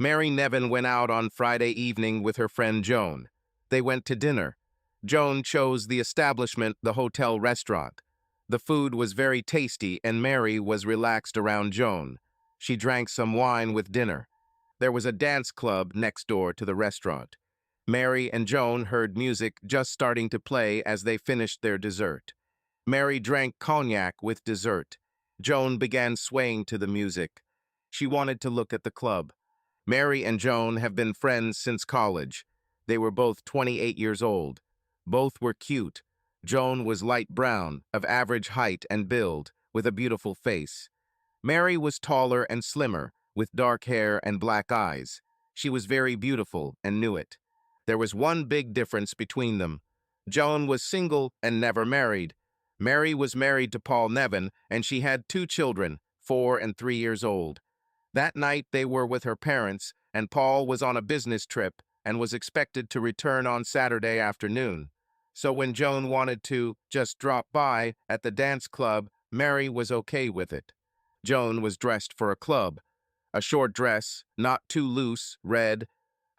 Mary Nevin went out on Friday evening with her friend Joan. They went to dinner. Joan chose the establishment, the hotel restaurant. The food was very tasty and Mary was relaxed around Joan. She drank some wine with dinner. There was a dance club next door to the restaurant. Mary and Joan heard music just starting to play as they finished their dessert. Mary drank cognac with dessert. Joan began swaying to the music. She wanted to look at the club. Mary and Joan have been friends since college. They were both 28 years old. Both were cute. Joan was light brown, of average height and build, with a beautiful face. Mary was taller and slimmer, with dark hair and black eyes. She was very beautiful and knew it. There was one big difference between them. Joan was single and never married. Mary was married to Paul Nevin, and she had 2 children, 4 and 3 years old. That night they were with her parents, and Paul was on a business trip and was expected to return on Saturday afternoon. So when Joan wanted to just drop by at the dance club, Mary was okay with it. Joan was dressed for a club. A short dress, not too loose, red,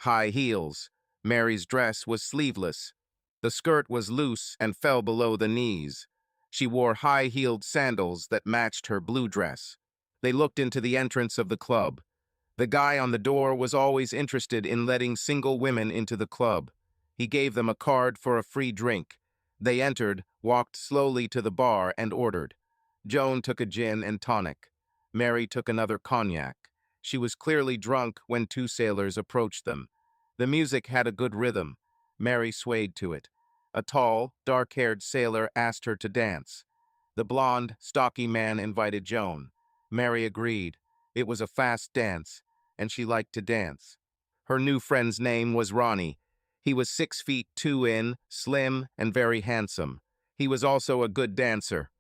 high heels. Mary's dress was sleeveless. The skirt was loose and fell below the knees. She wore high-heeled sandals that matched her blue dress. They looked into the entrance of the club. The guy on the door was always interested in letting single women into the club. He gave them a card for a free drink. They entered, walked slowly to the bar, and ordered. Joan took a gin and tonic. Mary took another cognac. She was clearly drunk when 2 sailors approached them. The music had a good rhythm. Mary swayed to it. A tall, dark-haired sailor asked her to dance. The blonde, stocky man invited Joan. Mary agreed. It was a fast dance, and she liked to dance. Her new friend's name was Ronnie. He was 6 feet 2 in, slim, and very handsome. He was also a good dancer.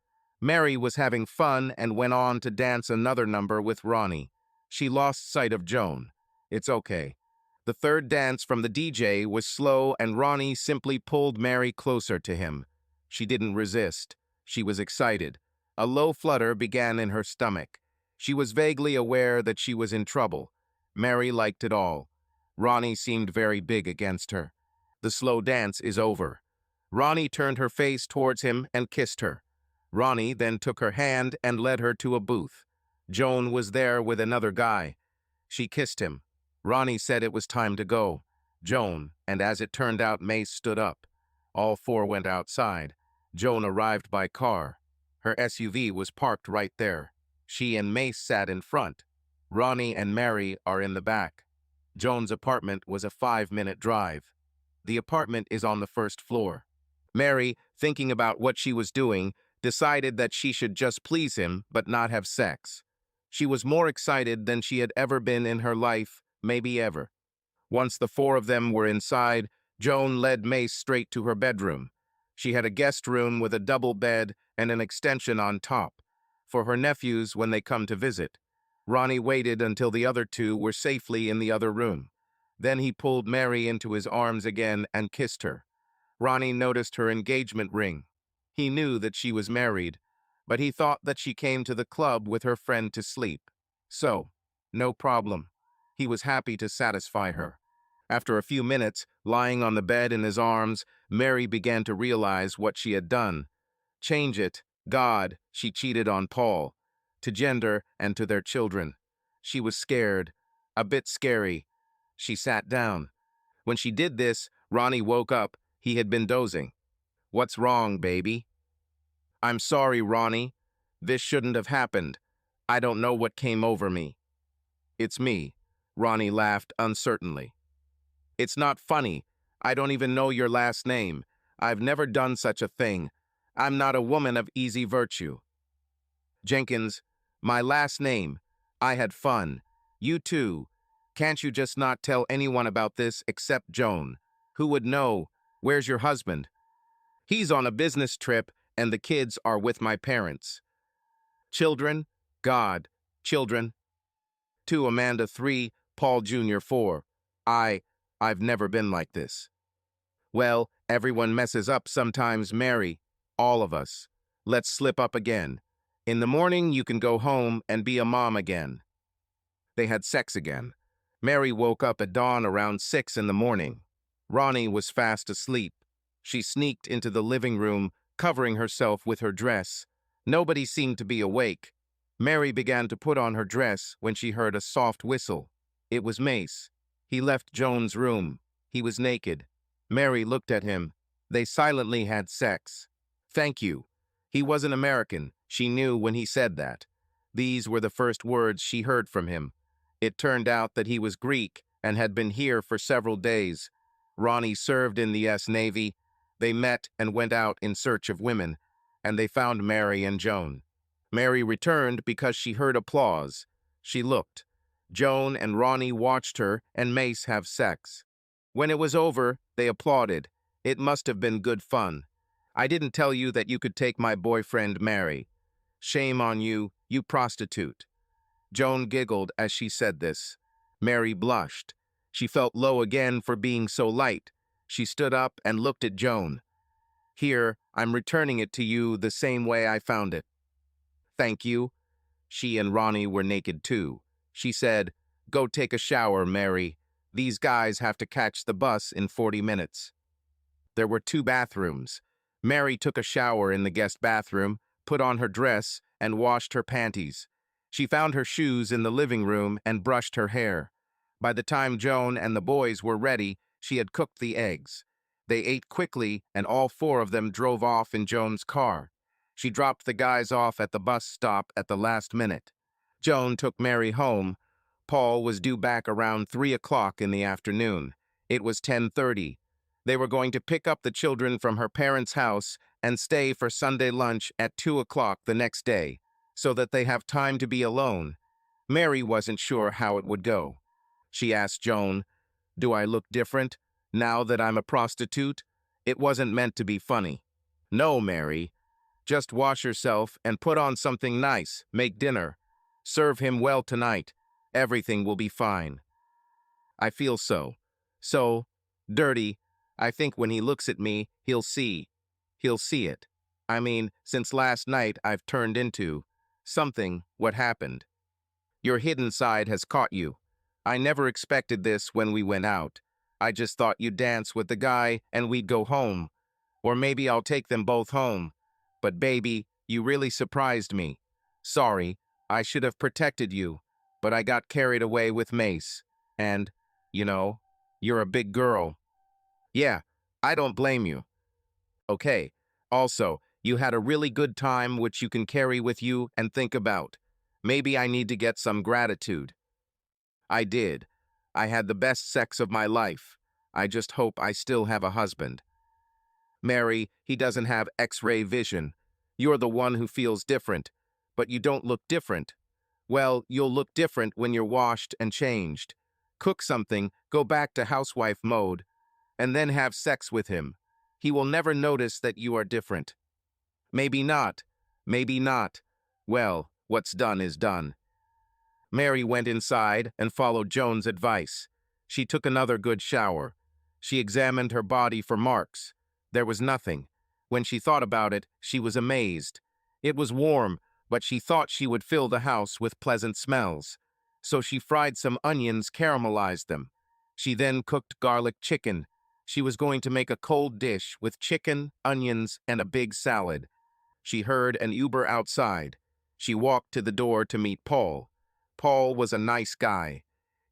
Mary was having fun and went on to dance another number with Ronnie. She lost sight of Joan. It's okay. The third dance from the DJ was slow and Ronnie simply pulled Mary closer to him. She didn't resist. She was excited. A low flutter began in her stomach. She was vaguely aware that she was in trouble. Mary liked it all. Ronnie seemed very big against her. The slow dance is over. Ronnie turned her face towards him and kissed her. Ronnie then took her hand and led her to a booth. Joan was there with another guy. She kissed him. Ronnie said it was time to go. Joan, and as it turned out, Mace stood up. All 4 went outside. Joan arrived by car. Her SUV was parked right there. She and Mace sat in front. Ronnie and Mary are in the back. Joan's apartment was a 5-minute drive. The apartment is on the 1st floor. Mary, thinking about what she was doing, decided that she should just please him but not have sex. She was more excited than she had ever been in her life, maybe ever. Once the 4 of them were inside, Joan led Mace straight to her bedroom. She had a guest room with a double bed and an extension on top, for her nephews when they come to visit. Ronnie waited until the other 2 were safely in the other room. Then he pulled Mary into his arms again and kissed her. Ronnie noticed her engagement ring. He knew that she was married, but he thought that she came to the club with her friend to sleep. So, no problem. He was happy to satisfy her. After a few minutes, lying on the bed in his arms, Mary began to realize what she had done. Change it, God, she cheated on Paul, to gender and to their children. She was scared, a bit scary. She sat down. When she did this, Ronnie woke up. He had been dozing. What's wrong, baby? I'm sorry, Ronnie. This shouldn't have happened. I don't know what came over me. It's me. Ronnie laughed uncertainly. It's not funny. I don't even know your last name. I've never done such a thing. I'm not a woman of easy virtue. Jenkins, my last name. I had fun. You too. Can't you just not tell anyone about this except Joan? Who would know? Where's your husband? He's on a business trip and the kids are with my parents. Children? God. Children. 2, Amanda 3, Paul Jr. 4. I've never been like this. Well, everyone messes up sometimes, Mary. All of us. Let's slip up again. In the morning, you can go home and be a mom again. They had sex again. Mary woke up at dawn around 6 in the morning. Ronnie was fast asleep. She sneaked into the living room, covering herself with her dress. Nobody seemed to be awake. Mary began to put on her dress when she heard a soft whistle. It was Mace. He left Joan's room. He was naked. Mary looked at him. They silently had sex. Thank you. He was an American. She knew when he said that. These were the first words she heard from him. It turned out that he was Greek and had been here for several days. Ronnie served in the U.S. Navy. They met and went out in search of women, and they found Mary and Joan. Mary returned because she heard applause. She looked. Joan and Ronnie watched her and Mace have sex. When it was over, they applauded. It must have been good fun. I didn't tell you that you could take my boyfriend, Mary. Shame on you, you prostitute. Joan giggled as she said this. Mary blushed. She felt low again for being so light. She stood up and looked at Joan. Here, I'm returning it to you the same way I found it. Thank you. She and Ronnie were naked too. She said, Go take a shower, Mary. These guys have to catch the bus in 40 minutes. There were 2 bathrooms. Mary took a shower in the guest bathroom, put on her dress, and washed her panties. She found her shoes in the living room and brushed her hair. By the time Joan and the boys were ready, she had cooked the eggs. They ate quickly, and all 4 of them drove off in Joan's car. She dropped the guys off at the bus stop at the last minute. Joan took Mary home. Paul was due back around 3 o'clock in the afternoon. It was 10:30. They were going to pick up the children from her parents' house and stay for Sunday lunch at 2 o'clock the next day, so that they have time to be alone. Mary wasn't sure how it would go. She asked Joan, Do I look different now that I'm a prostitute? It wasn't meant to be funny. No, Mary. Just wash yourself and put on something nice, make dinner. Serve him well tonight. Everything will be fine. I feel so dirty. I think when he looks at me, he'll see it. I mean, since last night I've turned into something. What happened? Your hidden side has caught you. I never expected this when we went out. I just thought you'd dance with the guy and we'd go home. Or maybe I'll take them both home. But baby, you really surprised me. Sorry, I should have protected you, but I got carried away with Mace. And, you're a big girl. Yeah, I don't blame you. Okay, also, you had a really good time which you can carry with you and think about. Maybe I need to get some gratitude. I did. I had the best sex of my life. I just hope I still have a husband. Mary, he doesn't have X-ray vision. You're the one who feels different, but you don't look different. Well, you'll look different when you're washed and changed. Cook something, go back to housewife mode, and then have sex with him. He will never notice that you are different. Maybe not. Maybe not. Well, what's done is done. Mary went inside and followed Joan's advice. She took another good shower. She examined her body for marks. There was nothing. When she thought about it, she was amazed. It was warm, but she thought she would fill the house with pleasant smells. So she fried some onions, caramelized them. She then cooked garlic chicken. She was going to make a cold dish with chicken, onions, and a big salad. She heard an Uber outside. She walked to the door to meet Paul. Paul was a nice guy.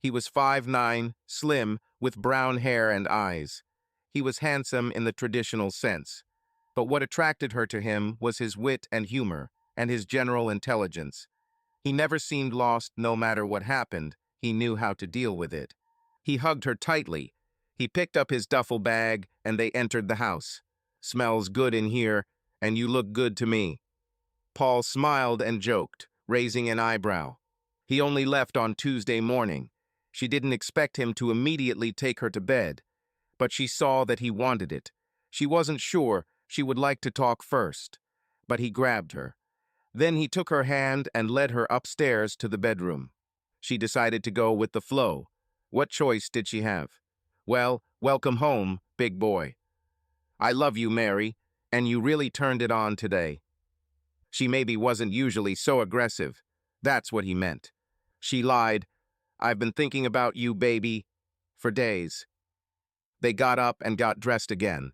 He was 5'9", slim, with brown hair and eyes. He was handsome in the traditional sense. But what attracted her to him was his wit and humor, and his general intelligence. He never seemed lost no matter what happened. He knew how to deal with it. He hugged her tightly. He picked up his duffel bag, and they entered the house. Smells good in here, and you look good to me. Paul smiled and joked, raising an eyebrow. He only left on Tuesday morning. She didn't expect him to immediately take her to bed, but she saw that he wanted it. She wasn't sure. She would like to talk first, but he grabbed her. Then he took her hand and led her upstairs to the bedroom. She decided to go with the flow. What choice did she have? Well, welcome home, big boy. I love you, Mary, and you really turned it on today. She maybe wasn't usually so aggressive. That's what he meant. She lied. I've been thinking about you, baby, for days. They got up and got dressed again.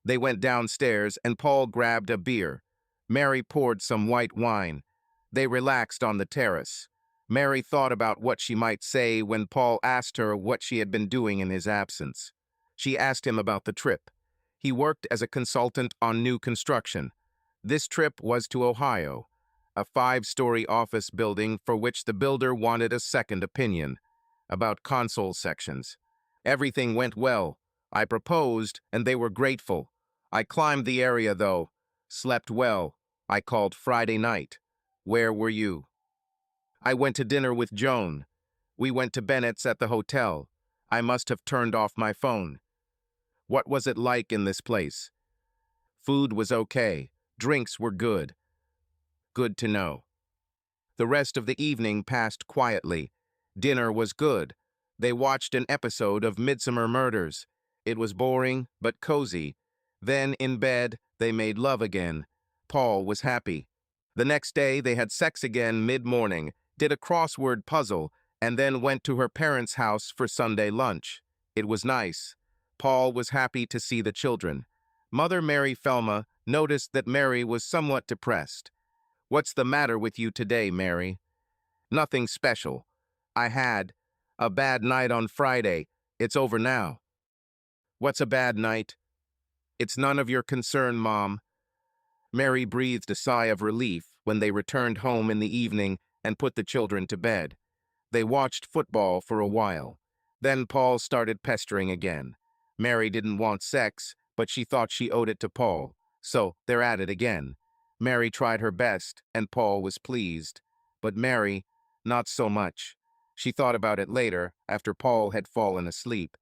They went downstairs and Paul grabbed a beer. Mary poured some white wine. They relaxed on the terrace. Mary thought about what she might say when Paul asked her what she had been doing in his absence. She asked him about the trip. He worked as a consultant on new construction. This trip was to Ohio, a 5-story office building for which the builder wanted a second opinion about console sections. Everything went well. I proposed, and they were grateful. I climbed the area, though. Slept well. I called Friday night. Where were you? I went to dinner with Joan. We went to Bennett's at the hotel. I must have turned off my phone. What was it like in this place? Food was okay. Drinks were good. Good to know. The rest of the evening passed quietly. Dinner was good. They watched an episode of Midsummer Murders. It was boring, but cozy. Then, in bed, they made love again. Paul was happy. The next day, they had sex again mid-morning, did a crossword puzzle, and then went to her parents' house for Sunday lunch. It was nice. Paul was happy to see the children. Mother Mary Felma noticed that Mary was somewhat depressed. "What's the matter with you today, Mary?" "Nothing special. I had a bad night on Friday. It's over now." "What's a bad night?" "It's none of your concern, Mom." Mary breathed a sigh of relief when they returned home in the evening and put the children to bed. They watched football for a while. Then Paul started pestering again. Mary didn't want sex, but she thought she owed it to Paul. So they're at it again. Mary tried her best, and Paul was pleased. But Mary, not so much. She thought about it later, after Paul had fallen asleep.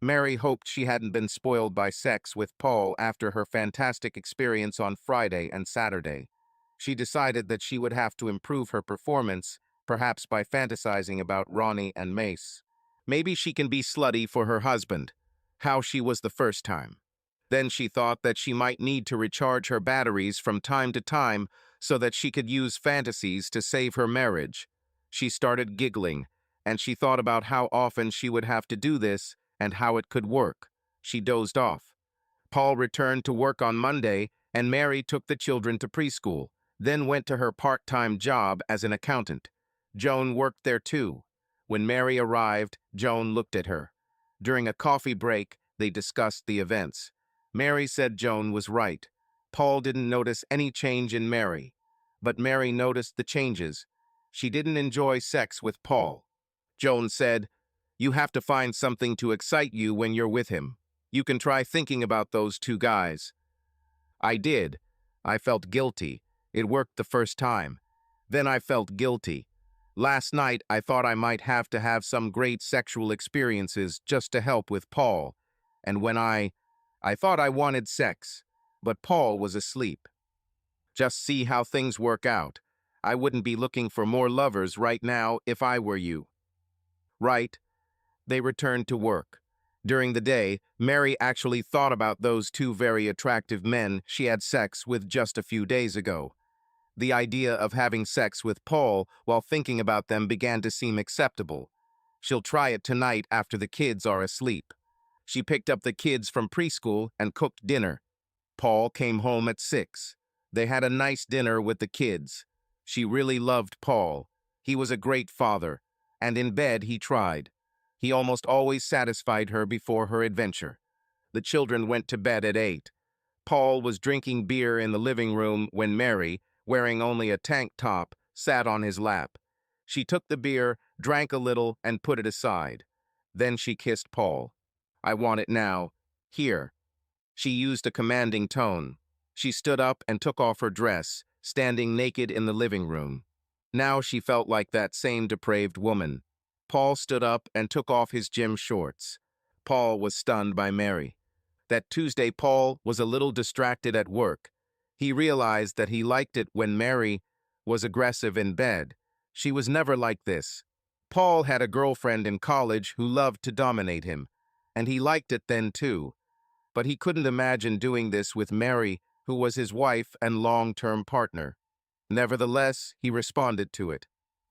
Mary hoped she hadn't been spoiled by sex with Paul after her fantastic experience on Friday and Saturday. She decided that she would have to improve her performance, perhaps by fantasizing about Ronnie and Mace. Maybe she can be slutty for her husband. How she was the first time. Then she thought that she might need to recharge her batteries from time to time so that she could use fantasies to save her marriage. She started giggling, and she thought about how often she would have to do this and how it could work. She dozed off. Paul returned to work on Monday, and Mary took the children to preschool, then went to her part-time job as an accountant. Joan worked there too. When Mary arrived, Joan looked at her. During a coffee break, they discussed the events. Mary said Joan was right. Paul didn't notice any change in Mary, but Mary noticed the changes. She didn't enjoy sex with Paul. Joan said, "You have to find something to excite you when you're with him. You can try thinking about those two guys." I did. I felt guilty. It worked the first time. Then I felt guilty. Last night, I thought I might have to have some great sexual experiences just to help with Paul. And when I thought I wanted sex, but Paul was asleep. Just see how things work out. I wouldn't be looking for more lovers right now if I were you. Right? They returned to work. During the day, Mary actually thought about those two very attractive men she had sex with just a few days ago. The idea of having sex with Paul while thinking about them began to seem acceptable. She'll try it tonight after the kids are asleep. She picked up the kids from preschool and cooked dinner. Paul came home at 6. They had a nice dinner with the kids. She really loved Paul. He was a great father, and in bed he tried. He almost always satisfied her before her adventure. The children went to bed at 8. Paul was drinking beer in the living room when Mary, wearing only a tank top, sat on his lap. She took the beer, drank a little, and put it aside. Then she kissed Paul. "I want it now. Here." She used a commanding tone. She stood up and took off her dress, standing naked in the living room. Now she felt like that same depraved woman. Paul stood up and took off his gym shorts. Paul was stunned by Mary. That Tuesday, Paul was a little distracted at work. He realized that he liked it when Mary was aggressive in bed. She was never like this. Paul had a girlfriend in college who loved to dominate him, and he liked it then too. But he couldn't imagine doing this with Mary, who was his wife and long-term partner. Nevertheless, he responded to it.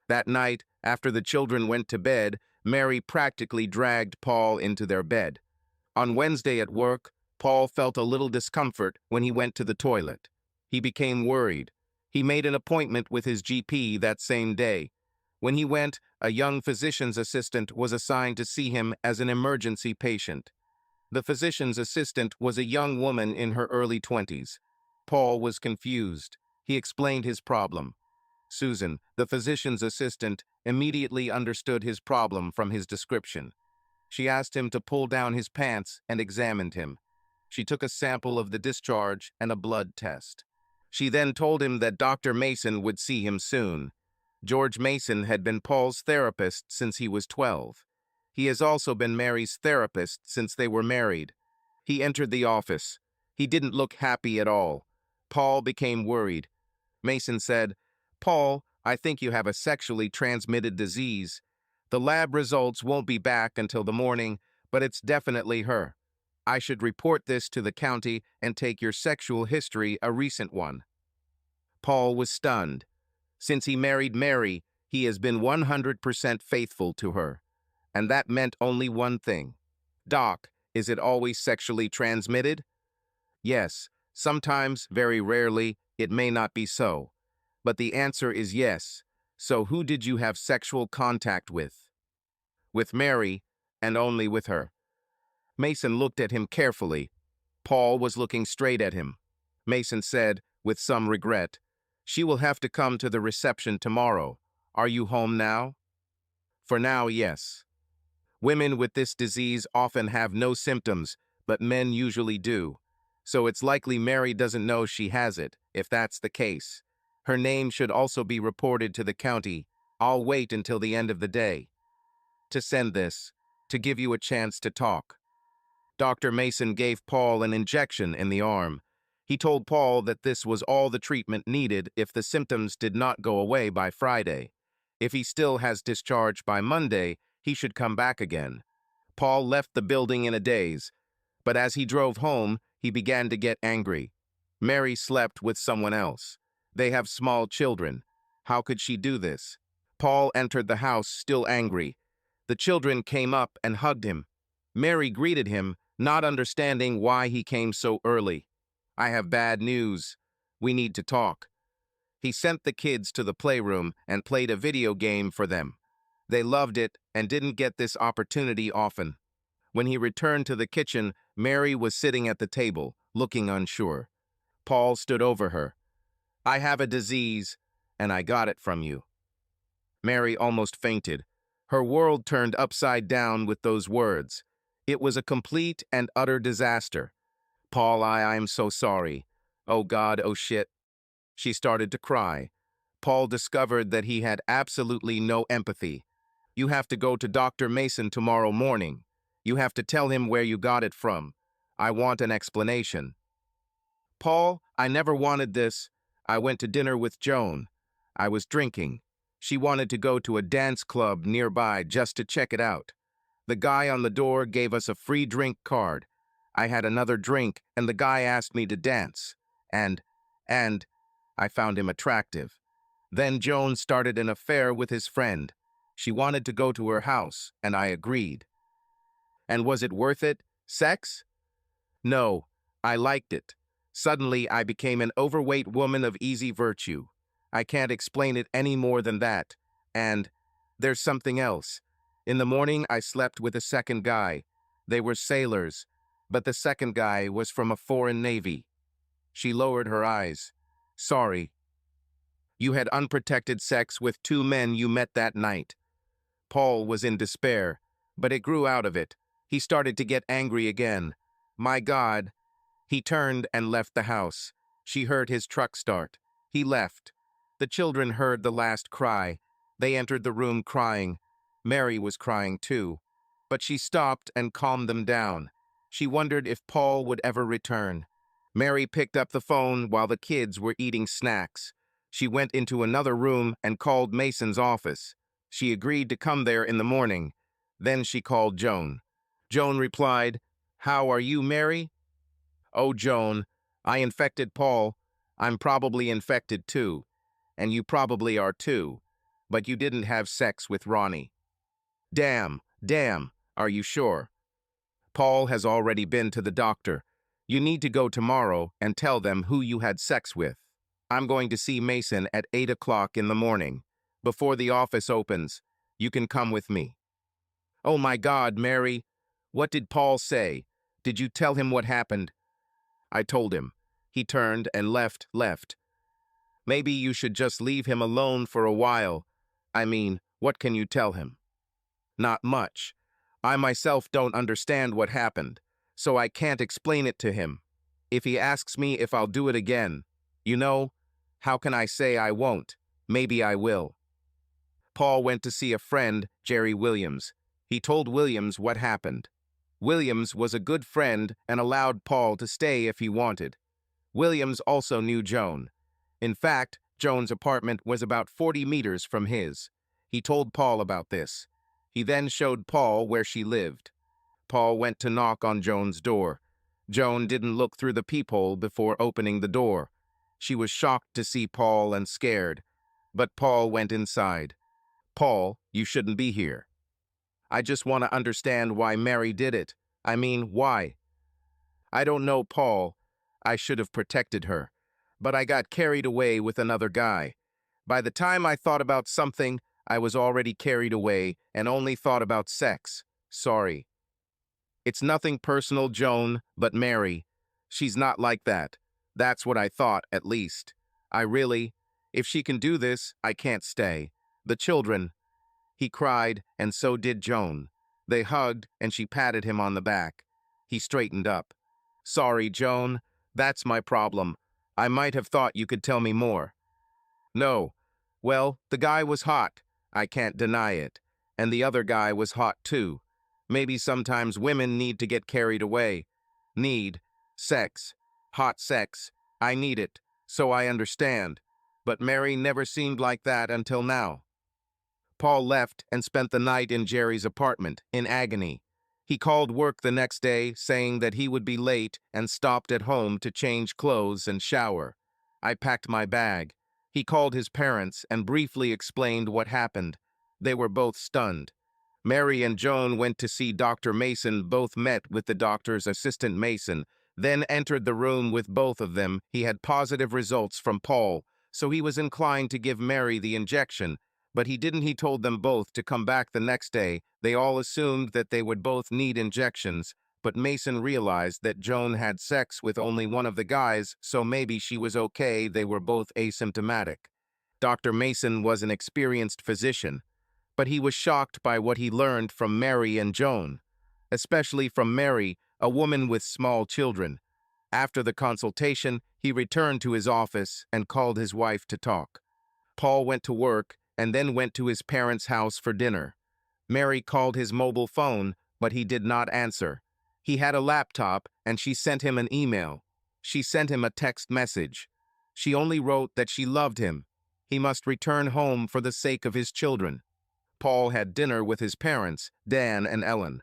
That night, after the children went to bed, Mary practically dragged Paul into their bed. On Wednesday at work, Paul felt a little discomfort when he went to the toilet. He became worried. He made an appointment with his GP that same day. When he went, a young physician's assistant was assigned to see him as an emergency patient. The physician's assistant was a young woman in her early 20s. Paul was confused. He explained his problem. Susan, the physician's assistant, immediately understood his problem from his description. She asked him to pull down his pants and examined him. She took a sample of the discharge and a blood test. She then told him that Dr. Mason would see him soon. George Mason had been Paul's therapist since he was 12. He has also been Mary's therapist since they were married. He entered the office. He didn't look happy at all. Paul became worried. Mason said, "Paul, I think you have a sexually transmitted disease. The lab results won't be back until the morning, but it's definitely her. I should report this to the county and take your sexual history a recent one." Paul was stunned. Since he married Mary, he has been 100% faithful to her. And that meant only one thing. "Doc, is it always sexually transmitted?" "Yes, sometimes, very rarely, it may not be so. But the answer is yes. So who did you have sexual contact with?" "With Mary, and only with her." Mason looked at him carefully. Paul was looking straight at him. Mason said, with some regret, "She will have to come to the reception tomorrow. Are you home now?" "For now, yes." Women with this disease often have no symptoms, but men usually do. So it's likely Mary doesn't know she has it, if that's the case. Her name should also be reported to the county. I'll wait until the end of the day to send this, to give you a chance to talk. Dr. Mason gave Paul an injection in the arm. He told Paul that this was all the treatment needed if the symptoms did not go away by Friday. If he still has discharge by Monday, he should come back again. Paul left the building in a daze, but as he drove home, he began to get angry. Mary slept with someone else. They have small children. How could she do this? Paul entered the house still angry. The children came up and hugged him. Mary greeted him, not understanding why he came so early. "I have bad news. We need to talk." He sent the kids to the playroom and played a video game for them. They loved it and didn't get this opportunity often. When he returned to the kitchen, Mary was sitting at the table, looking unsure. Paul stood over her. "I have a disease, and I got it from you." Mary almost fainted. Her world turned upside down with those words. It was a complete and utter disaster. "Paul, I'm so sorry. Oh God, oh shit." She started to cry. Paul discovered that he had absolutely no empathy. "You have to go to Dr. Mason tomorrow morning. You have to tell him where you got it from. I want an explanation." "Paul, I never wanted this. I went to dinner with Joan. I was drinking. She wanted to go to a dance club nearby just to check it out. The guy on the door gave us a free drink card. I had another drink, and the guy asked me to dance. And I found him attractive. Then Joan started an affair with his friend. She wanted to go to her house, and I agreed." "And was it worth it? Sex?" "No, I liked it. Suddenly, I became an overweight woman of easy virtue. I can't explain it any more than that. And there's something else. In the morning, I slept with a second guy. They were sailors, but the second guy was from a foreign navy." She lowered her eyes. "Sorry. You had unprotected sex with two men you met that night." Paul was in despair, but it grew out of it. He started to get angry again. "My God." He turned and left the house. She heard his truck start. He left. The children heard the last cry. They entered the room crying. Mary was crying too. But she stopped and calmed them down. She wondered if Paul would ever return. Mary picked up the phone while the kids were eating snacks. She went into another room and called Mason's office. She agreed to come there in the morning. Then she called Joan. Joan replied, "How are you, Mary?" "Oh, Joan, I infected Paul. I'm probably infected too. And you probably are too. But you didn't have sex with Ronnie." Damn, are you sure? Paul has already been to the doctor. You need to go tomorrow and tell them who you had sex with. I'm going to see Mason at 8 o'clock in the morning. Before the office opens, you can come with me. Oh my God, Mary. What did Paul say? Did you tell him what happened? I told him. He turned and left. Maybe you should just leave him alone for a while. I mean, what can you tell him? Not much. I myself don't understand what happened, so I can't explain it to him. If he asks me if I'll do it again, how can I say I won't? Maybe I will. Paul went to see a friend, Jerry Williams. He told Williams what happened. Williams was a good friend and allowed Paul to stay if he wanted. Williams also knew Joan. In fact, Joan's apartment was about 40 meters from his. He told Paul about this. He then showed Paul where she lived. Paul went to knock on Joan's door. Joan didn't look through the peephole before opening the door. She was shocked to see Paul and scared. But Paul went inside. Paul, you shouldn't be here. I just want to understand why Mary did it. I mean, why? I don't know, Paul. I should have protected her. But I got carried away with another guy. By the time I thought about something, I was already carried away and only thought about sex. Sorry. It's nothing personal, Joan, but Mary. She's not like that. That's what I thought, at least. If she can do this, I can't stay. The children. He cried, and so did Joan. They hugged, and she patted him on the back. He straightened up. Sorry, Joan. That's my problem. I might have thought you could tell me more. No. Well, the guy was hot. I can't deny it. And the other guy was hot too. Maybe sometimes women need to get carried away. Need. Sex. Hot sex. I need it. So I understand. But Mary never seemed like that until now. Paul left and spent the night in Jerry's apartment, in agony. He called work the next day, saying that he would be late and stopped at home to change clothes and shower. I packed my bag. He called his parents and briefly explained what happened. They were both stunned. Mary and Joan went to see Dr. Mason, both met with the doctor's assistant Mason, then entered the room with both of them. He had positive results from Paul, so he was inclined to give Mary the injection, but he didn't. He told them both to come back the next day. They all assumed that they would both need injections, but Mason realized that Joan had sex with only one of the guys, so maybe she was okay. They were both asymptomatic. Dr. Mason was an experienced physician, but he was shocked by what he learned from Mary and Joan, especially from Mary, a woman with small children. After the consultation, he returned to his office and called his wife to talk. Paul went to work and then went to his parents' house for dinner. Mary called his mobile phone, but he did not answer. He had a laptop, and she sent him an email. She sent him a text message. She only wrote that she loved him. He must return home for the sake of his children. Paul had dinner with his parents, Dan and Ellen.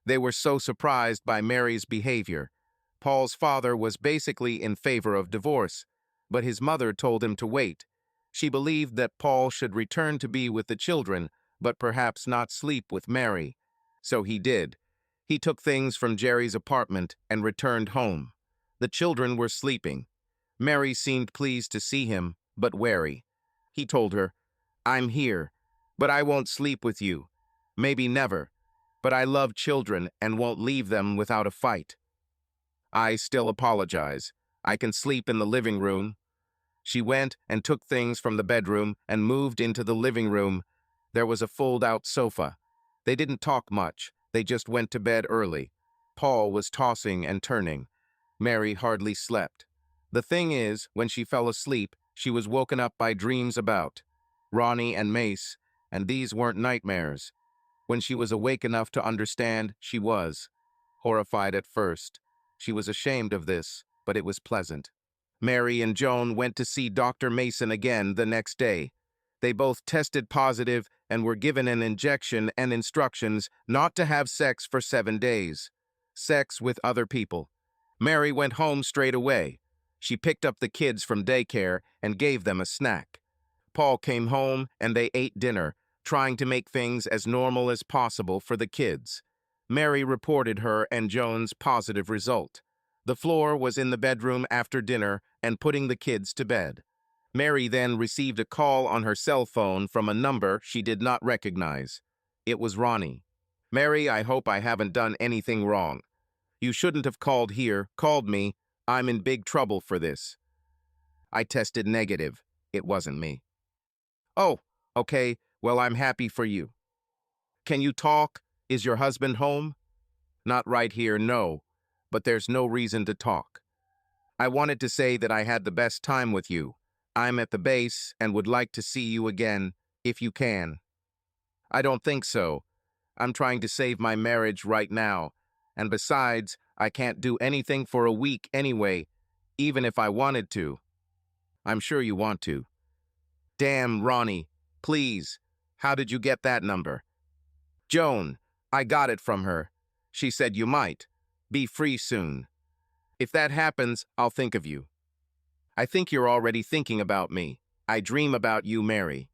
They were so surprised by Mary's behavior. Paul's father was basically in favor of divorce, but his mother told him to wait. She believed that Paul should return to be with the children, but perhaps not sleep with Mary. So he did. He took things from Jerry's apartment and returned home. The children were sleeping. Mary seemed pleased to see him, but wary. He told her, I'm here, but I won't sleep with you. Maybe never, but I love children and won't leave them without a fight. I still apologize. I can sleep in the living room. She went and took things from the bedroom and moved into the living room. There was a fold-out sofa. They didn't talk much. They just went to bed early. Paul was tossing and turning. Mary hardly slept. The thing is, when she fell asleep, she was woken up by dreams about Ronnie and Mace, and these weren't nightmares. When she was awake enough to understand, she was horrified at first. She was ashamed of this, but it was pleasant. Mary and Joan went to see Dr. Mason again the next day. They both tested positive and were given an injection and instructions not to have sex for 7 days. Sex with other people. Mary went home straight away. She picked up the kids from daycare and gave them a snack. Paul came home and they ate dinner, trying to make things as normal as possible for the kids. Mary reported her and Joan's positive result. The floor was in the bedroom after dinner and putting the kids to bed. Mary then received a call on her cell phone from a number she did not recognize. It was Ronnie. "Mary, I hope I haven't done anything wrong. You shouldn't have called me. I'm in big trouble for this." I tested negative. It wasn't me. "Oh, okay, well, I'm happy for you. Can you talk? Is your husband home?" "Not right here, no, but there's no reason to talk. I wanted to say that I had the best time with you. I'm at the base and would like to see you again, if you can." "I don't think so. I'm trying to save my marriage right now, and besides, I can't do anything for a week anyway, even if I wanted to." "I'm sure you want to." "Damn, Ronnie, please, how did you get that number?" "Joan, I got it from her. She said you might be free soon. If that happens, I'll think of you." "I think you're already thinking about me. I dream about you, Mary."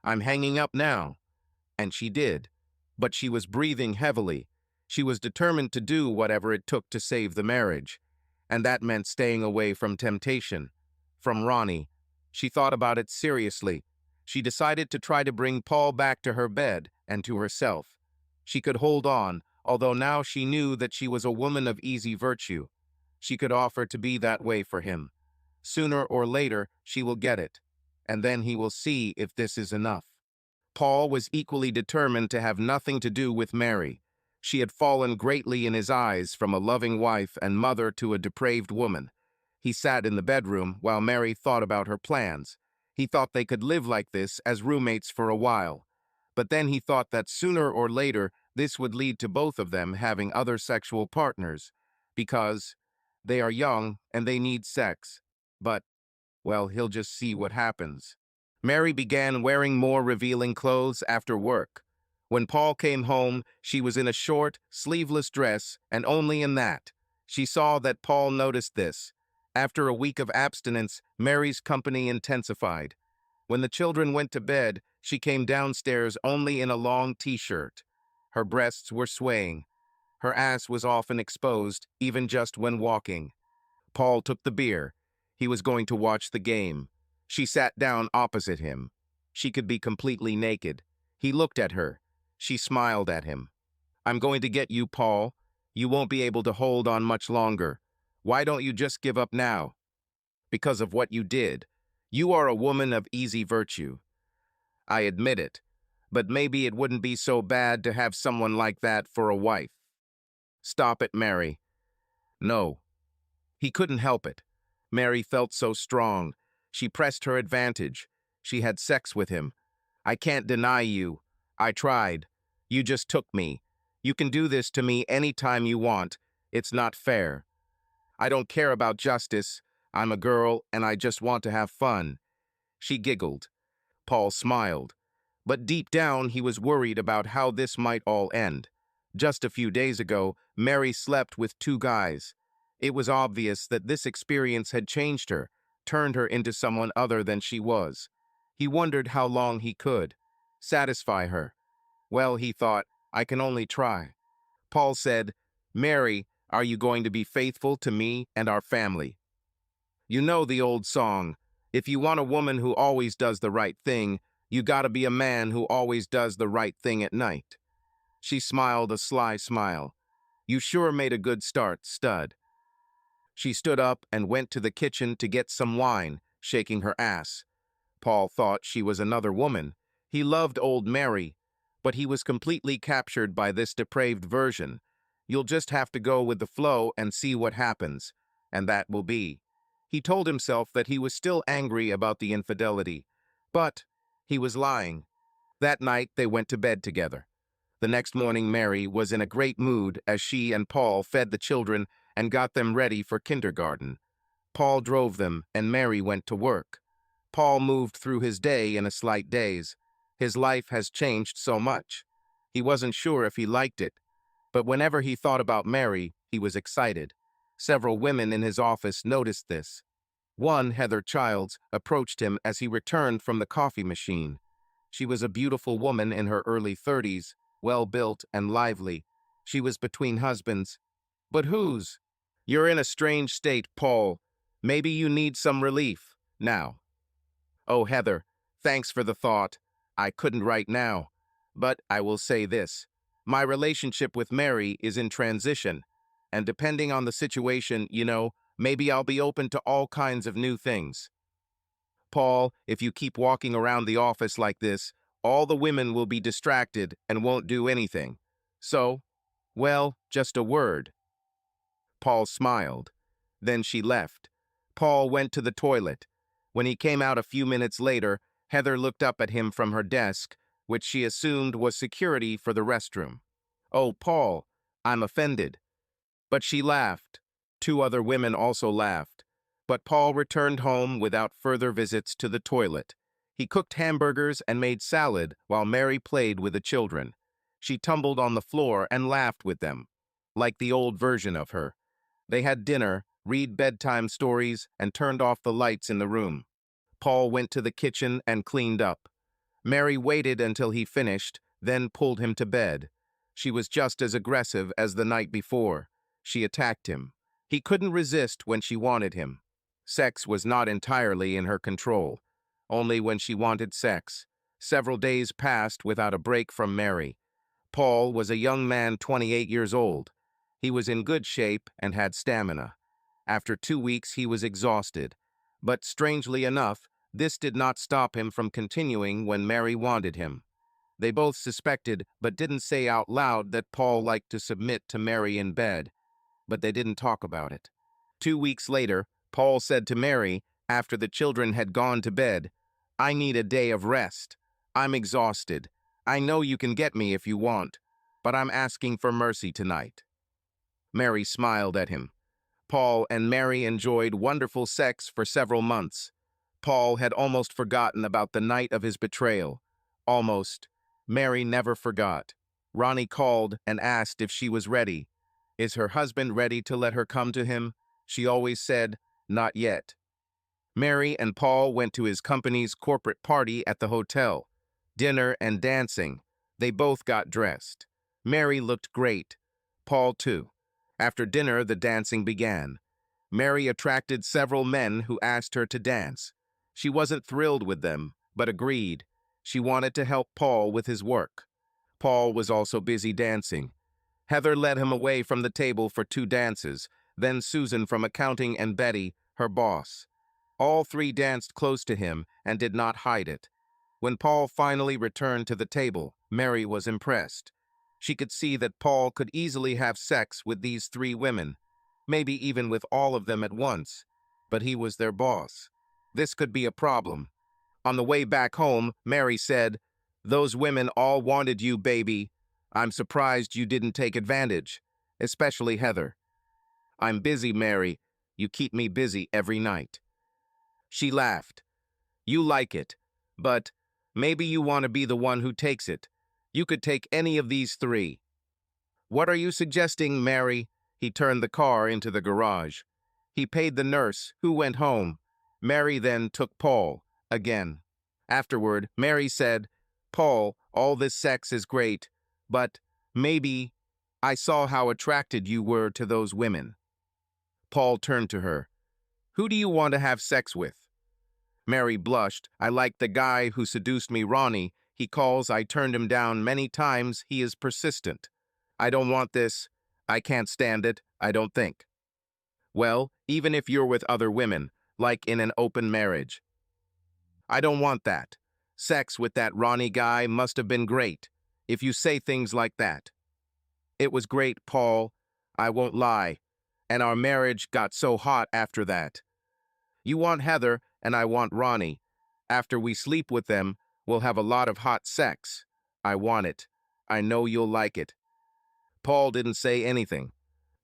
"I'm hanging up now." And she did. But she was breathing heavily. She was determined to do whatever it took to save the marriage. And that meant staying away from temptation. From Ronnie. She thought about it seriously. She decided to try to bring Paul back to her bed and to herself. She could hold on, although now she knew that she was a woman of easy virtue. She could offer to be that way for him. Sooner or later, she will get it. And then he will see if this is enough. Paul was equally determined to have nothing to do with Mary. She had fallen greatly in his eyes from a loving wife and mother to a depraved woman. He sat in the bedroom while Mary thought about her plans. He thought they could live like this as roommates for a while. But then he thought that sooner or later this would lead to both of them having other sexual partners. Because they are young and they need sex. But, well, he'll just see what happens. Mary began wearing more revealing clothes after work. When Paul came home, she was in a short, sleeveless dress, and only in that. She saw that Paul noticed this. After a week of abstinence, Mary's company intensified. When the children went to bed, she came downstairs only in a long t-shirt. Her breasts were swaying. Her ass was often exposed, even just when walking. Paul took the beer. He was going to watch the game. She sat down opposite him. She could be completely naked. He looked at her. She smiled at him. "I'm going to get you, Paul. You won't be able to hold on much longer. Why don't you just give up now?" "Because of what you did. You are a woman of easy virtue." "I admit it. But maybe it wouldn't be so bad to have someone like that for a wife." "Stop it, Mary." "No." He couldn't help it. Mary felt so strong. She pressed her advantage. She had sex with him. "I can't deny you. I tried. You just took me. You can do this to me any time you want. It's not fair." "I don't care about justice. I'm a girl, and I just want to have fun." She giggled. Paul smiled. But deep down, he was worried about how this might all end. Just a few days ago, Mary slept with 2 guys. It was obvious that this experience had changed her, turned her into someone other than she was. He wondered how long he could satisfy her. Well, he thought, I can only try. Paul said, "Mary, are you going to be faithful to me and our family?" You know the old song, if you want a woman who always does the right thing, you gotta be a man who always does the right thing at night. She smiled a sly smile. You sure made a good start, stud. She stood up and went to the kitchen to get some wine, shaking her ass. Paul thought she was another woman. He loved old Mary, but he was completely captured by this depraved version. You'll just have to go with the flow and see what happens, and that will be. He told himself that he was still angry about the infidelity, but he was lying. That night they went to bed together. The next morning Mary was in a great mood as she and Paul fed the children and got them ready for kindergarten. Paul drove them and Mary went to work. Paul moved through his day in a slight daze. His life has changed so much. He wasn't sure if he liked it, but whenever he thought about Mary, he was excited. Several women in his office noticed this. One, Heather Childs, approached him as he returned from the coffee machine. She was a beautiful woman in her early 30s, well-built and lively. She was between husbands. But whose? You're in a strange state, Paul. Maybe you need some relief. Now. Oh, Heather, thanks for the thought. I couldn't right now. But I will say this. My relationship with Mary is in transition. And depending on the situation, maybe I'll be open to all kinds of new things. Paul, if you keep walking around the office like this, all the women will be distracted and won't do anything. So, well, just a word. Paul smiled. Then she left. Paul went to the toilet. When he came out a few minutes later, Heather looked up at him from her desk, which she assumed was security for the restroom. Oh, Paul, I'm offended. But she laughed. Two other women also laughed. But Paul returned home without further visits to the toilet. He cooked hamburgers and made salad while Mary played with the children. She tumbled on the floor and laughed with them, like the old version of her. They had dinner, read bedtime stories, and turned off the lights in the room. Paul went to the kitchen and cleaned up. Mary waited until he finished, then pulled him to bed. She was just as aggressive as the night before. She attacked him. He couldn't resist when she wanted him. Sex was not entirely in her control, only when she wanted sex. Several days passed without a break from Mary. Paul was a young man 28 years old. He was in good shape and had stamina. After 2 weeks, he was exhausted. But strangely enough, this did not stop him from continuing when Mary wanted him. They both suspected, but didn't say out loud, that Paul liked to submit to Mary in bed. But they didn't talk about it. 2 weeks later, Paul said to Mary, after the children had gone to bed, "I need a day of rest. I'm exhausted. I know you can get me if you want, but I'm asking for mercy tonight." Mary smiled at him. Paul and Mary enjoyed wonderful sex for several months. Paul had almost forgotten about the night of his betrayal. Almost. Mary never forgot. Ronnie called and asked if she was ready. Is her husband ready to let her come to him? She always said, not yet. Mary and Paul went to his company's corporate party at the hotel. Dinner and dancing. They both got dressed. Mary looked great. Paul too. After dinner, the dancing began. Mary attracted several men who asked her to dance. She wasn't thrilled with them, but agreed. She wanted to help Paul with his work. Paul was also busy dancing. Heather led him away from the table for 2 dances, then Susan from accounting and Betty, her boss. All 3 danced close to him and did not hide it. When Paul finally returned to the table, Mary was impressed. She could see that Paul could easily have sex with these 3 women, maybe even with all of them at once, but he was their boss. This could be a problem. On the way back home, Mary said, "Those women all wanted you, baby. I'm surprised you didn't take advantage, especially Heather." "I'm busy, Mary. You keep me busy every night." She laughed. "You like it, but maybe you want to be the one who takes it. You could take any of these 3. "What are you suggesting, Mary?" He turned the car into the garage. He paid the nurse, who went home. Mary then took Paul, again. Afterward, Mary said, "Paul, all this sex is great, but maybe I saw how attracted you were to those women." Paul turned to her. "Who do you want to have sex with?" Mary blushed. "I like the guy who seduced me, Ronnie. He calls. I turned him down many times. He is persistent. I don't want this. I can't stand it, I don't think." "Well, even if you're with other women, like in an open marriage." "I don't want that. Sex with that Ronnie guy must have been great, if you say things like that." "It was great, Paul. I won't lie. And our marriage got so hot after that. You want Heather, and I want Ronnie. After we sleep with them, we'll have a lot of hot sex. I want it. I know you'll like it." Paul didn't say anything.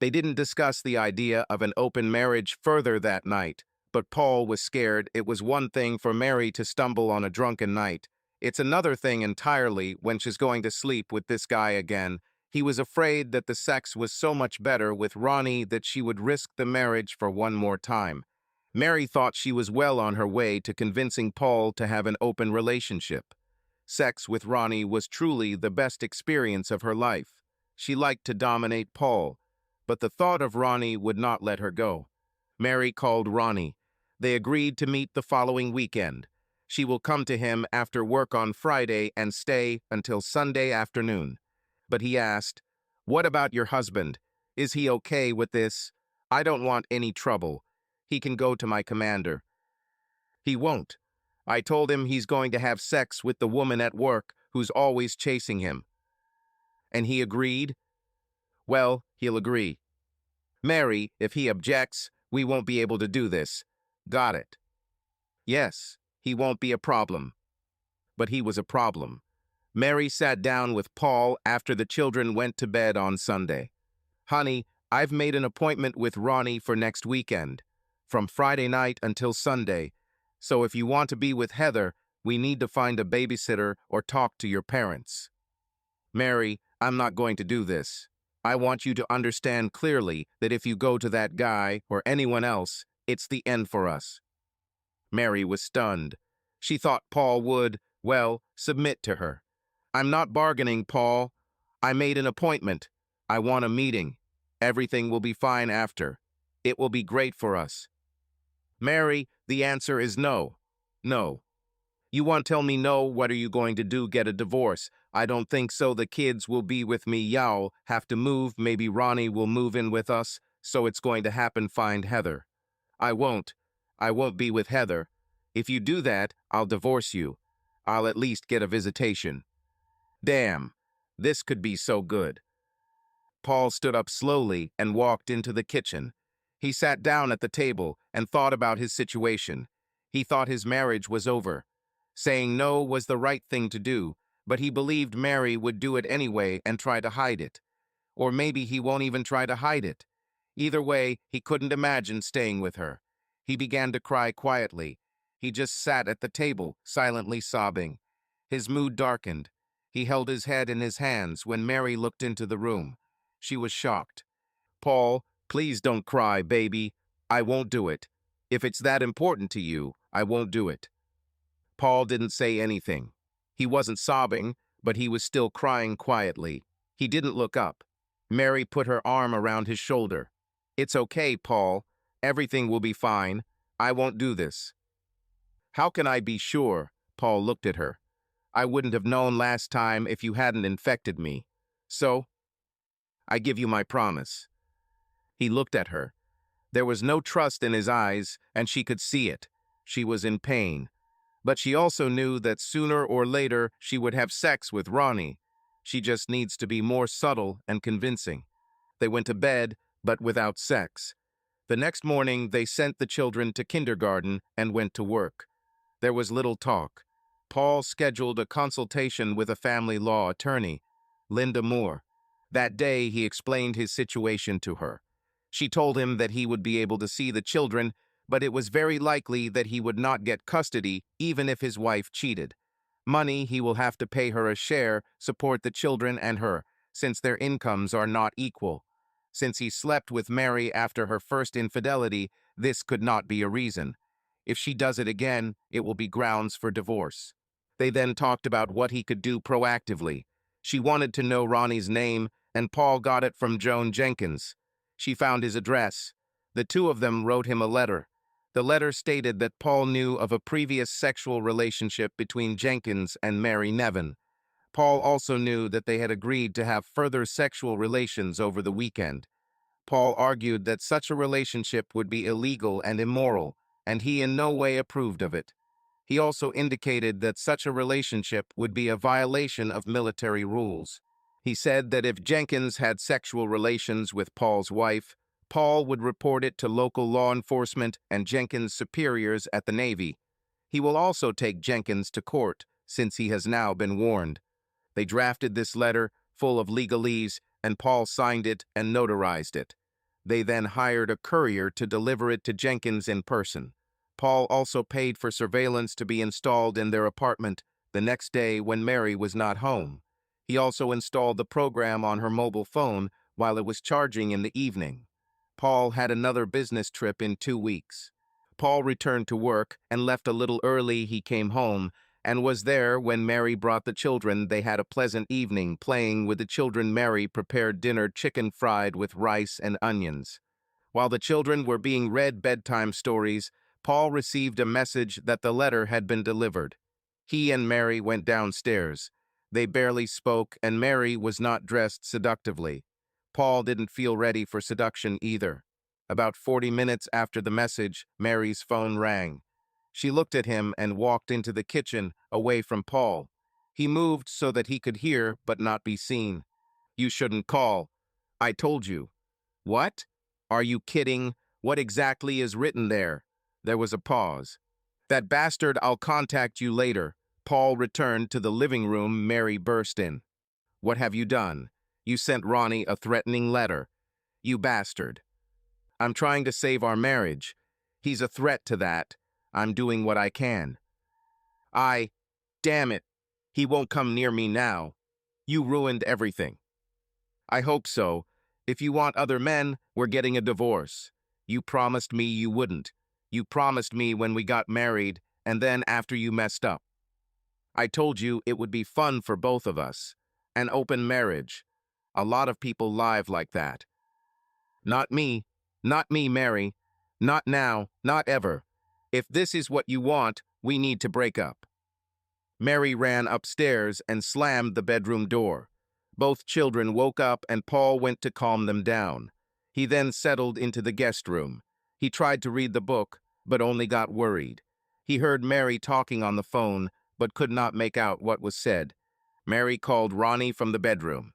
They didn't discuss the idea of an open marriage further that night, but Paul was scared. It was one thing for Mary to stumble on a drunken night. It's another thing entirely when she's going to sleep with this guy again. He was afraid that the sex was so much better with Ronnie that she would risk the marriage for one more time. Mary thought she was well on her way to convincing Paul to have an open relationship. Sex with Ronnie was truly the best experience of her life. She liked to dominate Paul, but the thought of Ronnie would not let her go. Mary called Ronnie. They agreed to meet the following weekend. She will come to him after work on Friday and stay until Sunday afternoon. But he asked, "What about your husband? Is he okay with this? I don't want any trouble. He can go to my commander." "He won't. I told him he's going to have sex with the woman at work who's always chasing him." "And he agreed?" "Well, he'll agree." "Mary, if he objects, we won't be able to do this." "Got it." "Yes, he won't be a problem." But he was a problem. Mary sat down with Paul after the children went to bed on Sunday. "Honey, I've made an appointment with Ronnie for next weekend, from Friday night until Sunday. So if you want to be with Heather, we need to find a babysitter or talk to your parents." "Mary, I'm not going to do this. I want you to understand clearly that if you go to that guy or anyone else, it's the end for us." Mary was stunned. She thought Paul would, well, submit to her. "I'm not bargaining, Paul. I made an appointment. I want a meeting. Everything will be fine after. It will be great for us." "Mary, the answer is no. No. You want to tell me no, what are you going to do, get a divorce? I don't think so. The kids will be with me. Y'all have to move. Maybe Ronnie will move in with us, so it's going to happen. Find Heather." "I won't. I won't be with Heather. If you do that, I'll divorce you. I'll at least get a visitation." Damn, this could be so good. Paul stood up slowly and walked into the kitchen. He sat down at the table and thought about his situation. He thought his marriage was over. Saying no was the right thing to do, but he believed Mary would do it anyway and try to hide it. Or maybe he won't even try to hide it. Either way, he couldn't imagine staying with her. He began to cry quietly. He just sat at the table, silently sobbing. His mood darkened. He held his head in his hands when Mary looked into the room. She was shocked. "Paul, please don't cry, baby. I won't do it. If it's that important to you, I won't do it." Paul didn't say anything. He wasn't sobbing, but he was still crying quietly. He didn't look up. Mary put her arm around his shoulder. "It's okay, Paul. Everything will be fine. I won't do this." "How can I be sure?" Paul looked at her. "I wouldn't have known last time if you hadn't infected me. So, I give you my promise." He looked at her. There was no trust in his eyes, and she could see it. She was in pain. But she also knew that sooner or later she would have sex with Ronnie. She just needs to be more subtle and convincing. They went to bed, but without sex. The next morning, they sent the children to kindergarten and went to work. There was little talk. Paul scheduled a consultation with a family law attorney, Linda Moore. That day, he explained his situation to her. She told him that he would be able to see the children, but it was very likely that he would not get custody even if his wife cheated. Money, he will have to pay her a share, support the children and her, since their incomes are not equal. Since he slept with Mary after her first infidelity, this could not be a reason. If she does it again, it will be grounds for divorce. They then talked about what he could do proactively. She wanted to know Ronnie's name, and Paul got it from Joan Jenkins. She found his address. The two of them wrote him a letter. The letter stated that Paul knew of a previous sexual relationship between Jenkins and Mary Nevin. Paul also knew that they had agreed to have further sexual relations over the weekend. Paul argued that such a relationship would be illegal and immoral, and he in no way approved of it. He also indicated that such a relationship would be a violation of military rules. He said that if Jenkins had sexual relations with Paul's wife, Paul would report it to local law enforcement and Jenkins' superiors at the Navy. He will also take Jenkins to court, since he has now been warned. They drafted this letter, full of legalese, and Paul signed it and notarized it. They then hired a courier to deliver it to Jenkins in person. Paul also paid for surveillance to be installed in their apartment the next day when Mary was not home. He also installed the program on her mobile phone while it was charging in the evening. Paul had another business trip in 2 weeks. Paul returned to work and left a little early. He came home, and was there when Mary brought the children. They had a pleasant evening playing with the children. Mary prepared dinner, chicken fried with rice and onions. While the children were being read bedtime stories, Paul received a message that the letter had been delivered. He and Mary went downstairs. They barely spoke, and Mary was not dressed seductively. Paul didn't feel ready for seduction either. About 40 minutes after the message, Mary's phone rang. She looked at him and walked into the kitchen, away from Paul. He moved so that he could hear but not be seen. "You shouldn't call. I told you." "What? Are you kidding? What exactly is written there?" There was a pause. "That bastard, I'll contact you later." Paul returned to the living room. Mary burst in. "What have you done? You sent Ronnie a threatening letter. You bastard." "I'm trying to save our marriage. He's a threat to that. I'm doing what I can." Damn it. He won't come near me now. You ruined everything." "I hope so. If you want other men, we're getting a divorce. You promised me you wouldn't. You promised me when we got married, and then after you messed up. I told you it would be fun for both of us. An open marriage. A lot of people live like that." "Not me. Not me, Mary. Not now, not ever. If this is what you want, we need to break up." Mary ran upstairs and slammed the bedroom door. Both children woke up and Paul went to calm them down. He then settled into the guest room. He tried to read the book, but only got worried. He heard Mary talking on the phone, but could not make out what was said. Mary called Ronnie from the bedroom.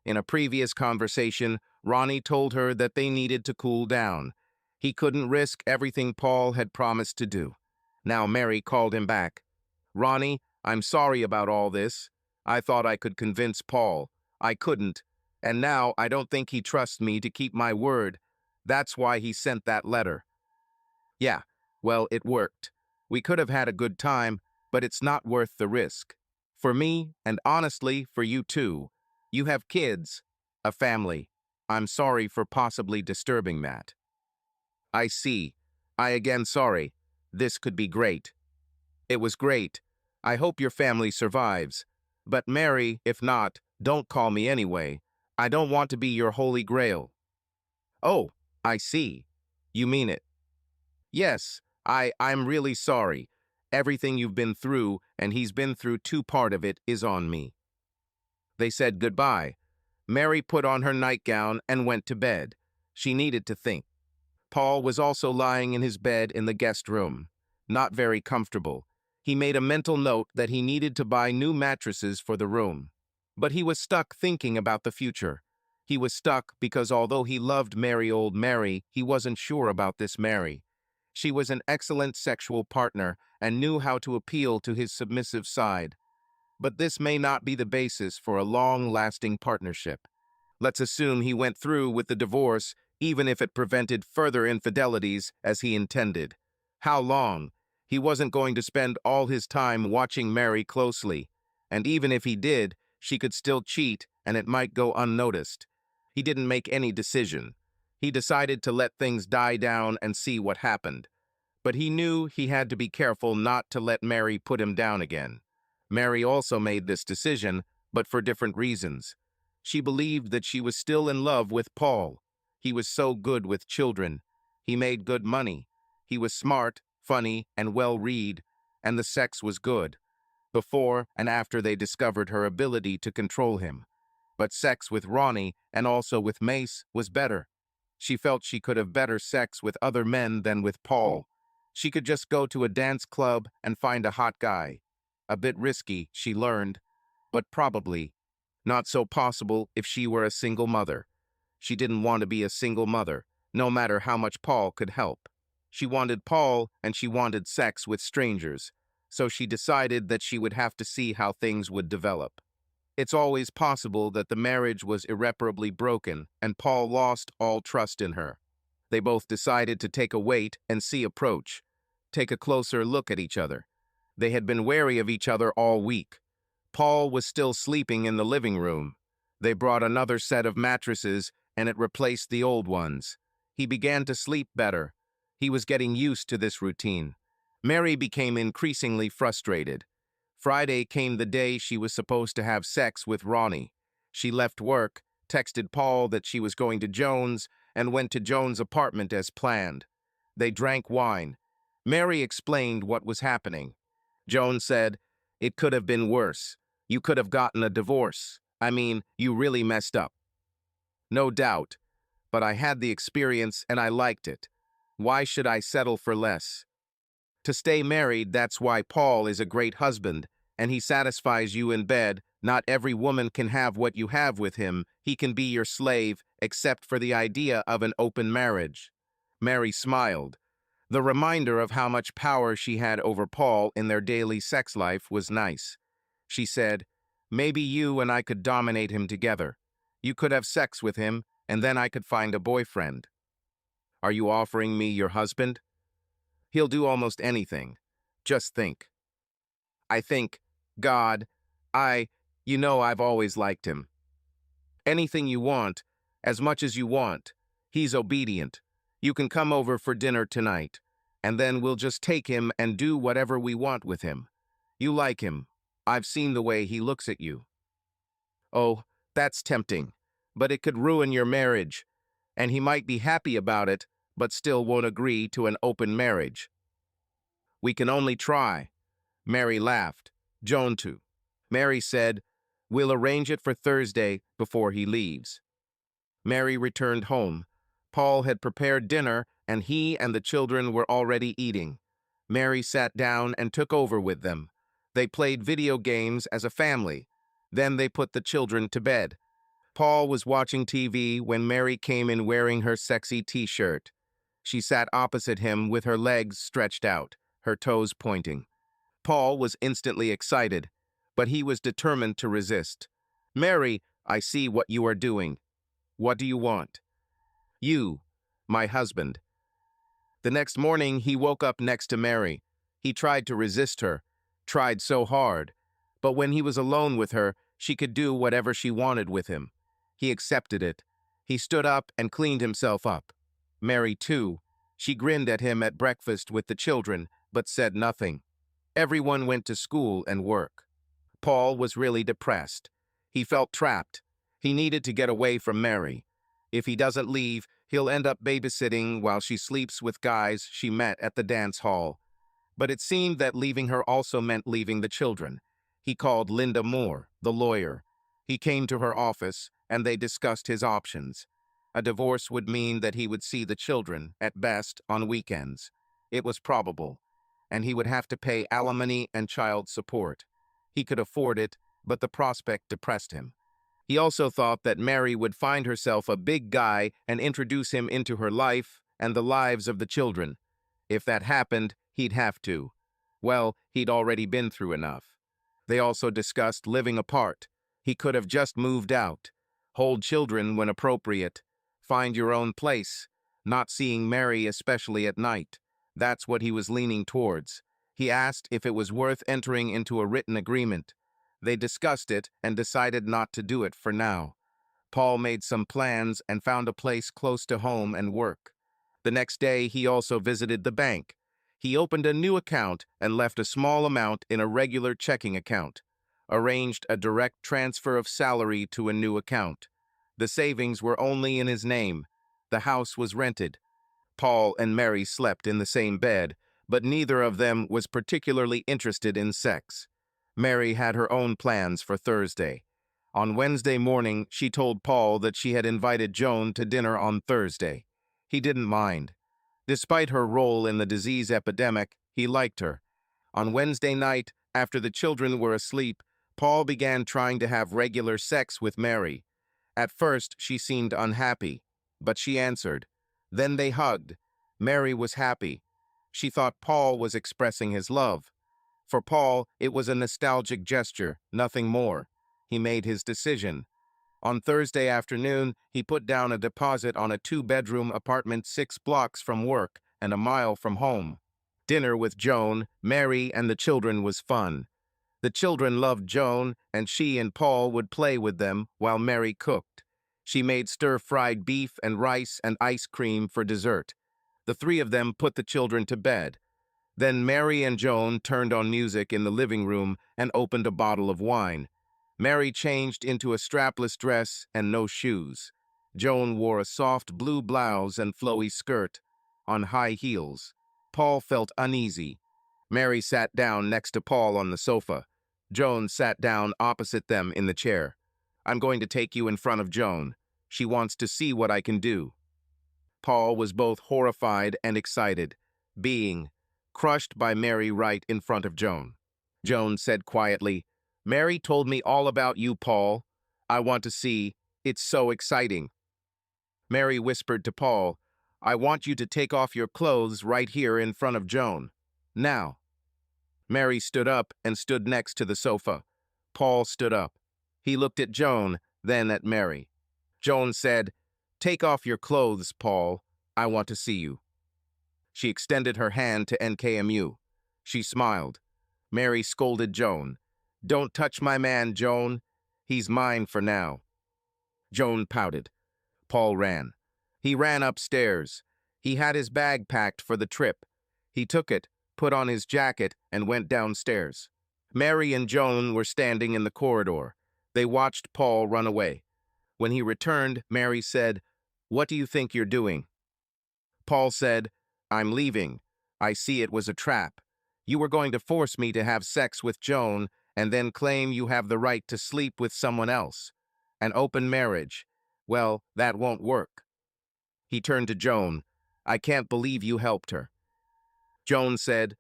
In a previous conversation, Ronnie told her that they needed to cool down. He couldn't risk everything Paul had promised to do. Now Mary called him back. "Ronnie, I'm sorry about all this. I thought I could convince Paul. I couldn't. And now I don't think he trusts me to keep my word. That's why he sent that letter." "Yeah, well, it worked. We could have had a good time, but it's not worth the risk. For me, and honestly, for you too. You have kids, a family. I'm sorry for possibly disturbing that." "I see. I again sorry. This could be great." "It was great. I hope your family survives. But Mary, if not, don't call me anyway. I don't want to be your holy grail." "Oh, I see. You mean it." "Yes, I'm really sorry. Everything you've been through, and he's been through too, part of it is on me." They said goodbye. Mary put on her nightgown and went to bed. She needed to think. Paul was also lying in his bed in the guest room, not very comfortable. He made a mental note that he needed to buy new mattresses for the room. But he was stuck thinking about the future. He was stuck because although he loved old Mary, he wasn't sure about this Mary. She was an excellent sexual partner and knew how to appeal to his submissive side. But this may not be the basis for a long-lasting partnership. Let's assume he went through with the divorce, even if it prevented further infidelities as he intended. How long? He wasn't going to spend all his time watching Mary closely. And even if he did, she could still cheat and it might go unnoticed. He didn't make any decision. He decided to let things die down and see what happened. But he knew he had to be careful not to let Mary put him down again. Mary also made this decision, but for different reasons. She believed that she was still in love with Paul. He was so good with children. He made good money. He was smart, funny, and well-read, and the sex was good. Before and after they discovered her ability to control him. But sex with Ronnie, and also with Mace, was better. She felt she could have better sex with other men than with Paul. She could just go to a dance club and find a hot guy. A bit risky, she learned, but probably not so possible if she were a single mother. She didn't want to be a single mother, no matter how much Paul could help. She wanted Paul, and she wanted sex with strangers, so she decided that she would have to see how things would develop. It's always possible that the marriage was irreparably broken, and Paul lost all trust in her. They both decided to take a wait-and-see approach, take a closer look at each other. They had been wary of each other all week. Paul was still sleeping in the living room. They brought another set of mattresses, and it replaced the old ones. He began to sleep better. He was getting used to this routine. Mary became increasingly frustrated. Friday came the day she was supposed to have sex with Ronnie. She left work, texted Paul that she was going to Joan's, and went to Joan's apartment as planned. They drank wine. Mary explained what was happening. Joan said, "It could have been worse. You could have gotten a divorce. I mean, you really messed up." "No doubt, but I had the experience and I liked it. Why should I settle for less? To stay married, that's why Paul is a great husband, and he satisfies you in bed. Not every woman can have what you have with him. He can be your slave, except for the idea of an open marriage." Mary smiled. The reminder of how much power she had over Paul in their daily sex life was nice. She said, "Maybe you and I could dominate him together. You could have sex with him, and then I could find a boyfriend." "Are you offering me your husband?" "He'll do almost anything. Just think." "I think, God, I've always liked him." "Anything you want, as much as you want. He's obedient. You can come over for dinner tonight, and then we'll just take him and do whatever we want with him. You like him. I've seen the way he looks at you." "Oh, that's tempting, but it could ruin your marriage, and he might be happy about it, but still won't agree to an open marriage." "We can only try." Mary laughed. Joan too. Mary said, "We'll arrange it for Thursday before he leaves." Mary returned home. Paul had prepared dinner, and he and the children were already eating. Mary sat down and took over with them. They played video games as a family. Then they put the children to bed. Paul was watching TV when Mary came in wearing her sexy t-shirt. She sat opposite him with her legs stretched out, her toes pointing. Paul was instantly excited, but he was determined to resist. "Mary, I see what you are doing. What do you want?" "You, my husband." The next morning, he woke up next to Mary. He tried to resist her, tried so hard, but when he was alone with her, she could do whatever she wanted with him. He accepted it. He stood up and cleaned himself up. Mary, too. She grinned at him at breakfast with the children, but said nothing. Everyone went to school and work. Paul was really depressed. He felt trapped. He needed to get away from Mary. If he doesn't leave, he'll end up babysitting while she sleeps with guys she met at the dance hall. But it seemed that leaving her also meant leaving the children. He called Linda Moore, the lawyer. He came to her office, and they discussed his options. A divorce would mean that he would see the children, at best, on weekends. It was probable, and he would have to pay alimony and child support. He could afford it, but the prospect depressed him. He also thought that Mary would find herself a big guy and introduce him into her life and the lives of the children. If that happened, he'd have to. Well, he'd already been through enough. They also discussed living apart. He could have just moved out, hold children when appropriate, find your own place, not seeing Mary especially at night. That's what he was leaning towards. He asked if it was worth entering into a written agreement. They discussed it and decided not to do it for now. Paul made some plans and found a place close to home and work. The next day, he also visited the bank. He opened a new account and left a small amount in a regular checking account, arranged a direct transfer of salary to a new account. The savings were only in his name. The house was rented. Paul and Mary slept in the same bed, but neither of them was particularly interested in sex. Mary had her own plans for Thursday. On Wednesday morning, she told Paul that she had invited Joan to dinner on Thursday. He didn't mind. Despite her role in the disease epidemic, he liked her. On Wednesday night, after the children were asleep, Paul began trying to have regular sex with Mary. At first, she seemed unhappy, but she answered. Then they hugged. Mary was happy. She thought Paul was expressing his love. For Paul, it was a nostalgic gesture, nothing more. He made his decision. On Thursday afternoon, he put down a deposit on a 2-bedroom apartment 6 blocks from work and a mile from home. Dinner with Joan, Mary, and the children was fun. The children loved Joan, and she and Paul would play with them while Mary cooked. She made stir-fried beef and rice and ice cream for dessert. The 3 of them put the children to bed. Then Mary and Joan turned on music in the living room and opened a bottle of wine. Mary changed into a strapless dress and no shoes. Joan wore a soft blue blouse and flowy skirt on high heels. Paul felt uneasy. Mary sat down next to Paul on the sofa. Joan sat down opposite them in the chair. I'm going to take you in front of Joan. She wants to see what I can do. Paul was both horrified and excited, being crushed by Mary right in front of Joan. Joan said quietly, Mary told me all about you, Paul. I want to see. It's so exciting. Mary whispered to Paul, I want you to take off your clothes right here in front of Joan. Now. Mary stood up and stood next to the sofa. Paul stood up. He looked at Joan, then at Mary. Joan said, Take off your clothes, Paul. I want to see you. She extended her hand to NKMU. She smiled. Mary scolded Joan. Don't touch my man, Joan. He's mine for now. Joan pouted. Paul ran. He ran upstairs. He had his bag packed for the trip. He took it, put on his jacket, and went downstairs. Mary and Joan were standing in the corridor. They watched Paul run away. When he returned, Mary said, What do you think you're doing? Paul said, I'm leaving. I see it was a trap. You were going to force me to have sex with Joan and then claim you have the right to sleep with someone else. An open marriage. Well, that won't work. He turned to Joan. I can't believe you helped her. Joan said,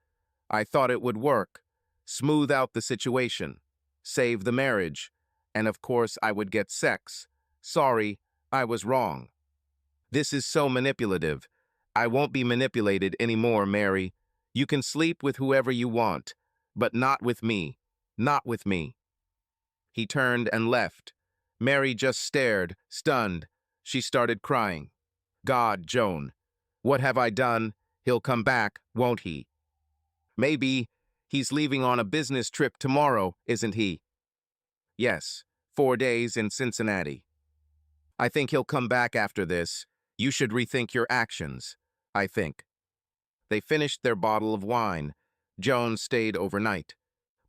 I thought it would work. Smooth out the situation. Save the marriage. And of course I would get sex. Sorry, I was wrong. This is so manipulative. I won't be manipulated anymore, Mary. You can sleep with whoever you want, but not with me. Not with me. He turned and left. Mary just stared, stunned. She started crying. God, Joan, what have I done? He'll come back, won't he? Maybe. He's leaving on a business trip tomorrow, isn't he? Yes, 4 days in Cincinnati. I think he'll come back after this. You should rethink your actions, I think. They finished their bottle of wine. Joan stayed overnight.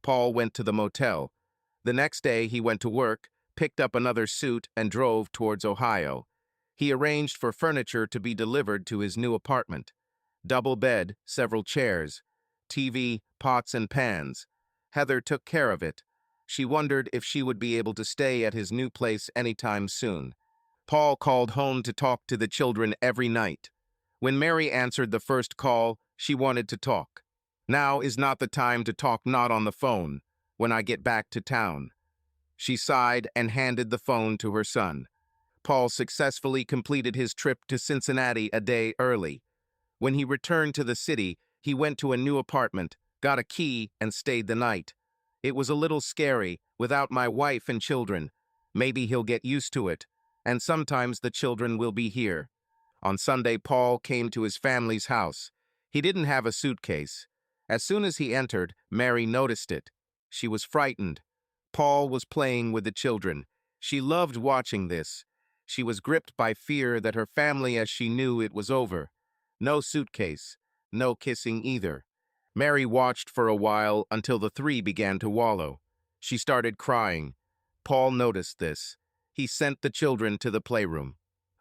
Paul went to the motel. The next day he went to work, picked up another suit, and drove towards Ohio. He arranged for furniture to be delivered to his new apartment. Double bed, several chairs, TV, pots and pans. Heather took care of it. She wondered if she would be able to stay at his new place anytime soon. Paul called home to talk to the children every night. When Mary answered the first call, she wanted to talk. Now is not the time to talk, not on the phone, when I get back to town. She sighed and handed the phone to her son. Paul successfully completed his trip to Cincinnati a day early. When he returned to the city, he went to a new apartment, got a key, and stayed the night. It was a little scary, without my wife and children. Maybe he'll get used to it, and sometimes the children will be here. On Sunday, Paul came to his family's house. He didn't have a suitcase. As soon as he entered, Mary noticed it. She was frightened. Paul was playing with the children. She loved watching this. She was gripped by fear that her family as she knew it was over. No suitcase, no kissing either. Mary watched for a while until the three began to wallow. She started crying. Paul noticed this. He sent the children to the playroom.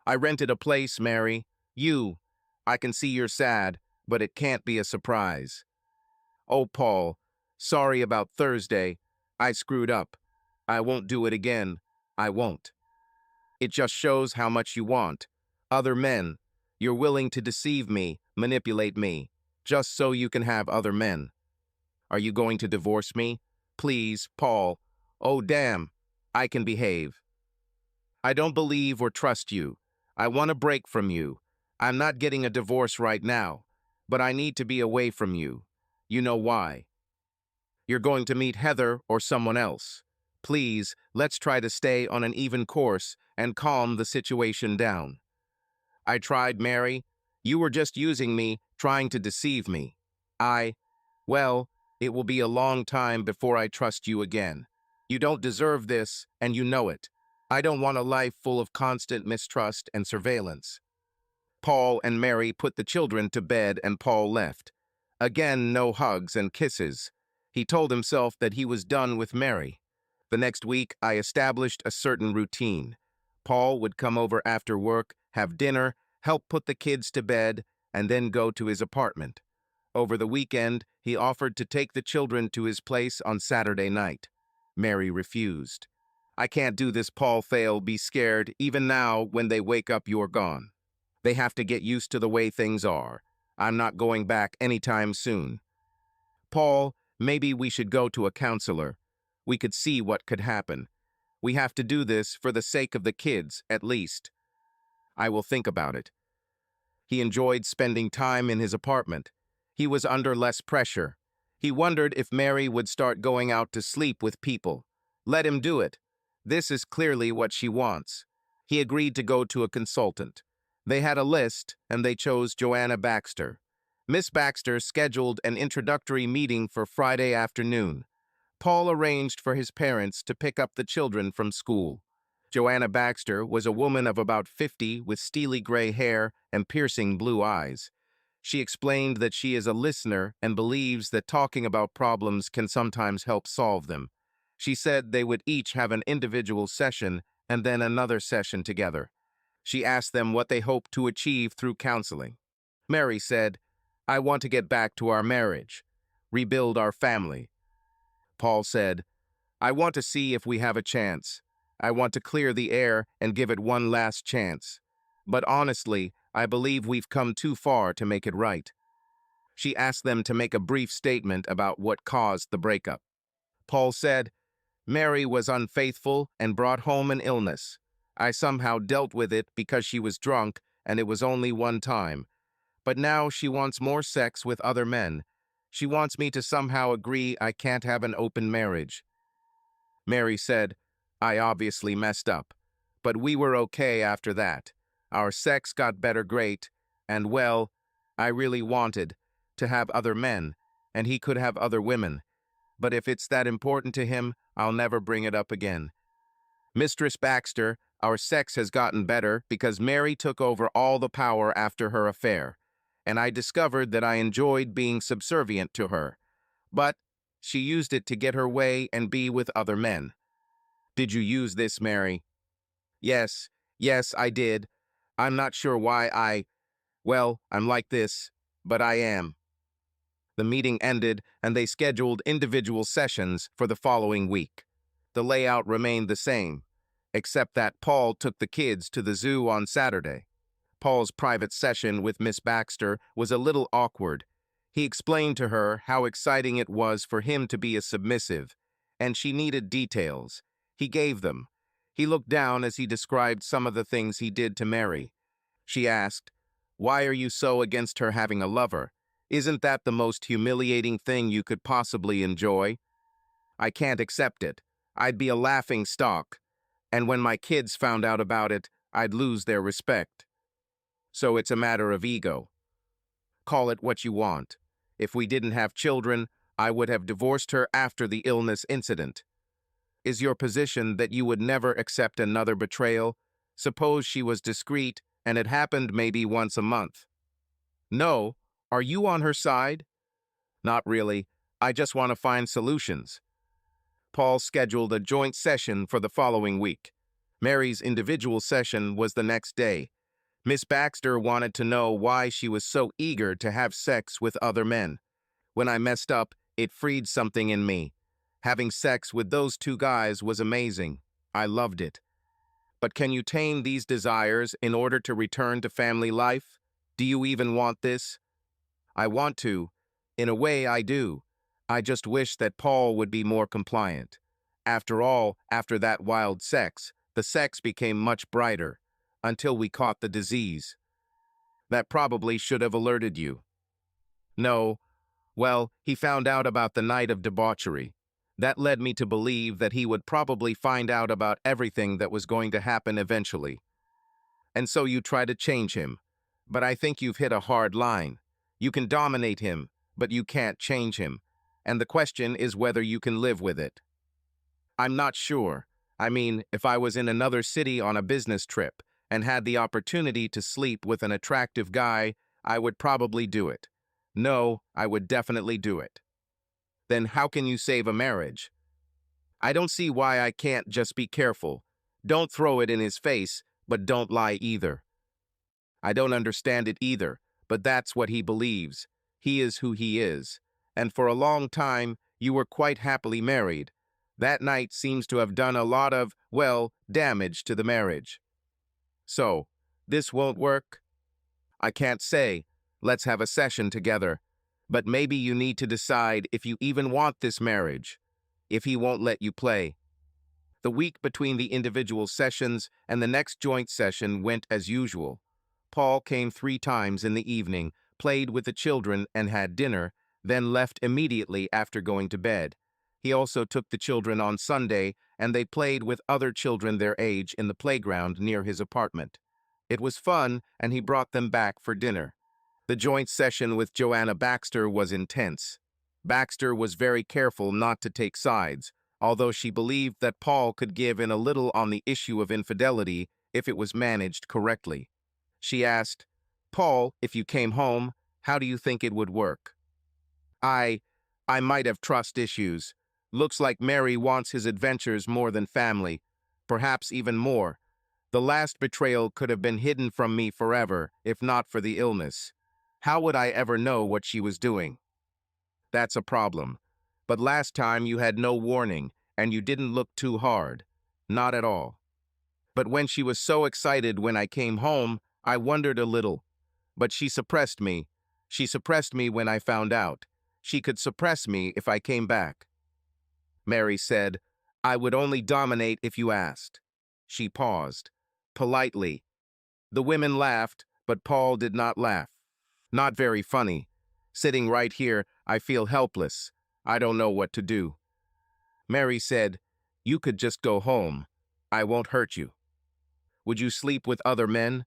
I rented a place, Mary. I can see you're sad, but it can't be a surprise. Oh, Paul, sorry about Thursday. I screwed up. I won't do it again. I won't. It just shows how much you want. Other men. You're willing to deceive me, manipulate me, just so you can have other men. Are you going to divorce me? Please, Paul. Oh, damn. I can behave. I don't believe or trust you. I want a break from you. I'm not getting a divorce right now, but I need to be away from you. You know why. You're going to meet Heather or someone else. Please, let's try to stay on an even course and calm the situation down. I tried, Mary. You were just using me, trying to deceive me. Well, it will be a long time before I trust you again. You don't deserve this, and you know it. I don't want a life full of constant mistrust and surveillance. Paul and Mary put the children to bed and Paul left. Again, no hugs and kisses. He told himself that he was done with Mary. The next week, I established a certain routine. Paul would come over after work, have dinner, help put the kids to bed, and then go to his apartment. Over the weekend, he offered to take the children to his place on Saturday night. Mary refused. "I can't do this, Paul. They'll be scared. Even now, when they wake up, you're gone. They have to get used to the way things are. I'm not going back anytime soon." "Paul, maybe we should go to a counselor. We could see what could happen. We have to do this for the sake of the kids, at least." "I will think about it." He enjoyed spending time in his apartment. He was under less pressure. He wondered if Mary would start going out to sleep with people. Let him do it. This is clearly what she wants. He agreed to go to a consultant. They had a list, and they chose Joanna Baxter. Miss Baxter scheduled an introductory meeting for Friday afternoon. Paul arranged for his parents to pick up the children from school. Joanna Baxter was a woman of about 50 with steely gray hair and piercing blue eyes. She explained that she is a listener and believes that talking about problems can sometimes help solve them. She said they would each have an individual session and then another session together. She asked them what they hoped to achieve through counseling. Mary said, "I want to get back to our marriage, rebuild our family." Paul said, "I want to see if we have a chance. I want to clear the air and give it one last chance. But honestly, I believe we've come too far to make it right." She asked them to make a brief statement about what caused the breakup. Paul said, "Mary was unfaithful and brought home an illness. I somehow dealt with it because she was drunk and it was only one time. But now she wants more sex with other men. She wants me to somehow agree I can't have an open marriage." Mary said, "I obviously messed up, but we were okay after that. Our sex got better great, and well, I really wanted to have other men, and he could have other women. But if it's that important to him, I'll never bring it up again. Mistress Baxter, our sex has gotten better because Mary took over all the power after her affair, and I discovered that I enjoyed being subservient to her. But she used it to get her way and be with other men." "Did you use this, Mary?" Yes, I did. I'm not sure why well, I'm like this, but I am." The meeting ended, and they scheduled individual sessions for the following week. The layout remained the same, except that Paul took the kids to the zoo on Saturday. Paul's private session with Miss Baxter was a little awkward. He explained to her how exciting it was for him to be a submissive, and she needed details. He gave them. He looked down as he described some of the things he did to Mary. She asked, "Why are you so against her having a lover? Isn't that the most humiliating thing you could possibly enjoy?" "I can't accept it. I'd be a laughing stock. And when my kids found out about it, I'd lose their respect. So it's a matter of ego. Call it what you want. If we didn't have children, I would have divorced her after the illness incident. Is your position that you would never accept another betrayal? Suppose she was discreet and it happened maybe once a month." "No. Are you on her side?" "Not really. I just want to find solutions." Paul scheduled a joint session for the following week. Mary's individual session was the next day. Miss Baxter wanted to know why she was so eager to have sex with other men. "When I messed up, it freed something in me. Having sex with those two guys was amazing. I loved it. But can you tame these desires in order to return to family life? Do you even want this?" "I want to. In a way, I do. I just wish that Paul would be more compliant. After all, after that wild sex, the sex became much brighter, until we caught the disease. That probably should have alerted you." "No. Well, he found out about the night of debauchery. That led me to believe that he would probably find out about everything that was going to happen eventually. And so you try to change him. But I think you've hit a hard line. You can dominate him, but you can't change him. And the question is whether you can live with it." "I'm not sure. I mean, if I was in another city on a business trip and had the opportunity to sleep with an attractive guy, I would probably do it. No, I would definitely do it. Then how can you save a marriage? I don't see why I can't just be careful. Don't throw it in his face, but don't lie either. I don't understand it either, but that's what he believes. He is who he is. And for a long time, you were quite happily married. That night seems to have done a lot of, well, damage to the marriage. So, this won't work? I can't say. Let's have a session together. But maybe you need to decide if you even want this marriage. If he won't let you play. The week between the individual sessions and the next joint session went as usual. Paul came 3 times in the evening, played with the children and had dinner, then left immediately after going to bed. He also took the children on Sunday, and they played with other children their age in the playground near his apartment. It was fun, and he brought them back for dinner. The joint session with Joanna Baxter was intense. Baxter was very careful not to take sides, although she believed that Paul could give in a little on the issue of infidelity if it was managed correctly. She asked, "Paul, if you came home, how do you think it would work?" I, I might have trust issues. Looks like Mary wants his adventures more than family, perhaps even more. The last betrayal could have been hidden from me forever, if not for the illness. How would I ever know what she was doing? That's a problem. But last time you had no warning, and you didn't look too hard. Not at all. But when she was so excited when I came home, I wondered a little. But she suppressed me. She suppressed me when I found out. She could suppress me if I came back. Mary said, "I would only dominate if you asked." She paused. Politely. The women laughed, but Paul did not laugh. Not very funny. Sitting right here, I feel helpless. I don't know what to do. Mary said, "You could just go home. I won't hurt you." Would you sleep with other men?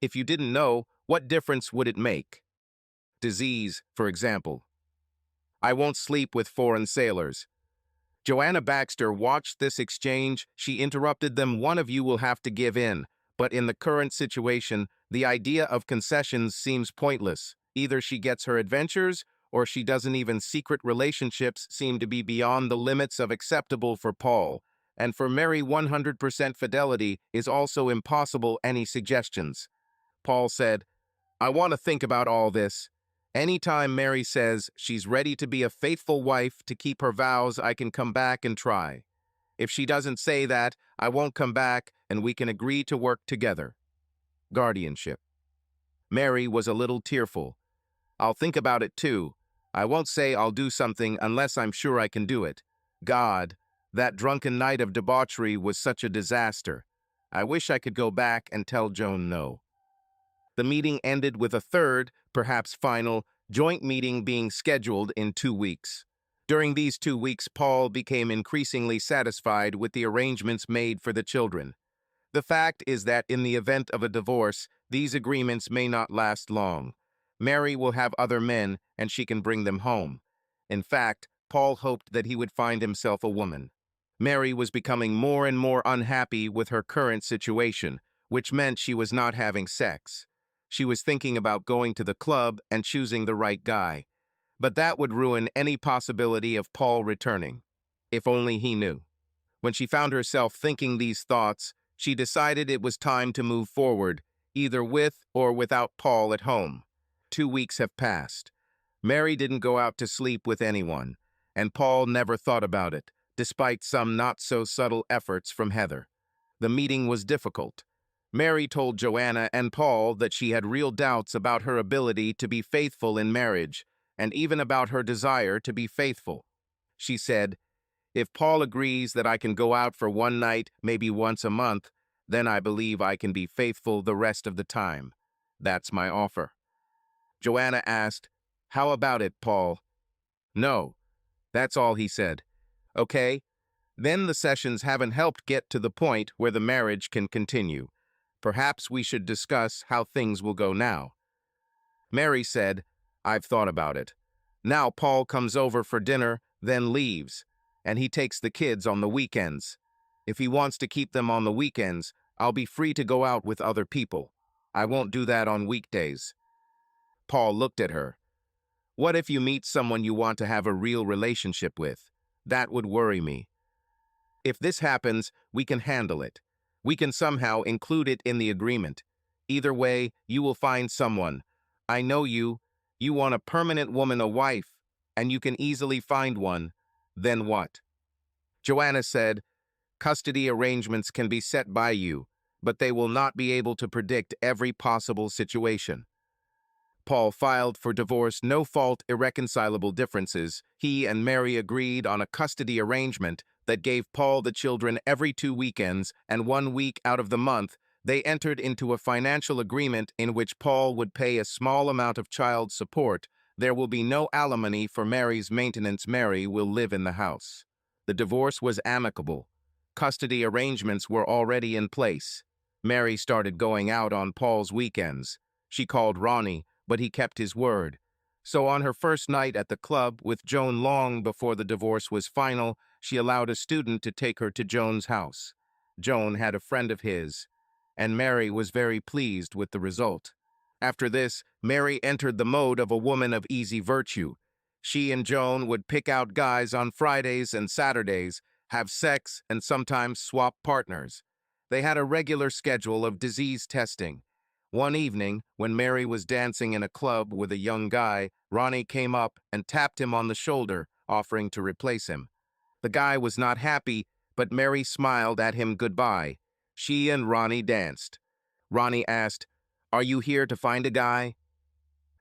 If you didn't know, what difference would it make? Disease, for example. I won't sleep with foreign sailors. Joanna Baxter watched this exchange. She interrupted them. "One of you will have to give in. But in the current situation, the idea of concessions seems pointless. Either she gets her adventures, or she doesn't even. Secret relationships seem to be beyond the limits of acceptable for Paul. And for Mary, 100% fidelity is also impossible. Any suggestions?" Paul said, "I want to think about all this. Anytime Mary says she's ready to be a faithful wife to keep her vows, I can come back and try. If she doesn't say that, I won't come back and we can agree to work together." Guardianship. Mary was a little tearful. "I'll think about it too. I won't say I'll do something unless I'm sure I can do it. God, that drunken night of debauchery was such a disaster. I wish I could go back and tell Joan no." The meeting ended with a third, perhaps final, joint meeting being scheduled in 2 weeks. During these 2 weeks, Paul became increasingly satisfied with the arrangements made for the children. The fact is that in the event of a divorce, these agreements may not last long. Mary will have other men, and she can bring them home. In fact, Paul hoped that he would find himself a woman. Mary was becoming more and more unhappy with her current situation, which meant she was not having sex. She was thinking about going to the club and choosing the right guy. But that would ruin any possibility of Paul returning. If only he knew. When she found herself thinking these thoughts, she decided it was time to move forward, either with or without Paul at home. 2 weeks have passed. Mary didn't go out to sleep with anyone, and Paul never thought about it, despite some not-so-subtle efforts from Heather. The meeting was difficult. Mary told Joanna and Paul that she had real doubts about her ability to be faithful in marriage, and even about her desire to be faithful. She said, "If Paul agrees that I can go out for one night, maybe once a month, then I believe I can be faithful the rest of the time. That's my offer." Joanna asked, "How about it, Paul?" "No." That's all he said. "Okay, then the sessions haven't helped get to the point where the marriage can continue. Perhaps we should discuss how things will go now." Mary said, "I've thought about it. Now Paul comes over for dinner, then leaves, and he takes the kids on the weekends. If he wants to keep them on the weekends, I'll be free to go out with other people. I won't do that on weekdays." Paul looked at her. What if you meet someone you want to have a real relationship with? That would worry me. If this happens, we can handle it. We can somehow include it in the agreement. Either way, you will find someone. I know you. You want a permanent woman, a wife, and you can easily find one. Then what? Joanna said, custody arrangements can be set by you, but they will not be able to predict every possible situation. Paul filed for divorce, no fault, irreconcilable differences. He and Mary agreed on a custody arrangement that gave Paul the children every 2 weekends and 1 week out of the month. They entered into a financial agreement in which Paul would pay a small amount of child support. There will be no alimony for Mary's maintenance. Mary will live in the house. The divorce was amicable. Custody arrangements were already in place. Mary started going out on Paul's weekends. She called Ronnie, but he kept his word. So on her first night at the club with Joan, long before the divorce was final, she allowed a student to take her to Joan's house. Joan had a friend of his, and Mary was very pleased with the result. After this, Mary entered the mode of a woman of easy virtue. She and Joan would pick out guys on Fridays and Saturdays, have sex, and sometimes swap partners. They had a regular schedule of disease testing. One evening, when Mary was dancing in a club with a young guy, Ronnie came up and tapped him on the shoulder, offering to replace him. The guy was not happy, but Mary smiled at him goodbye. She and Ronnie danced. Ronnie asked, "Are you here to find a guy?"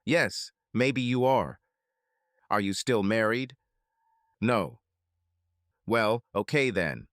"Yes, maybe you are." "Are you still married?" "No." "Well, okay then."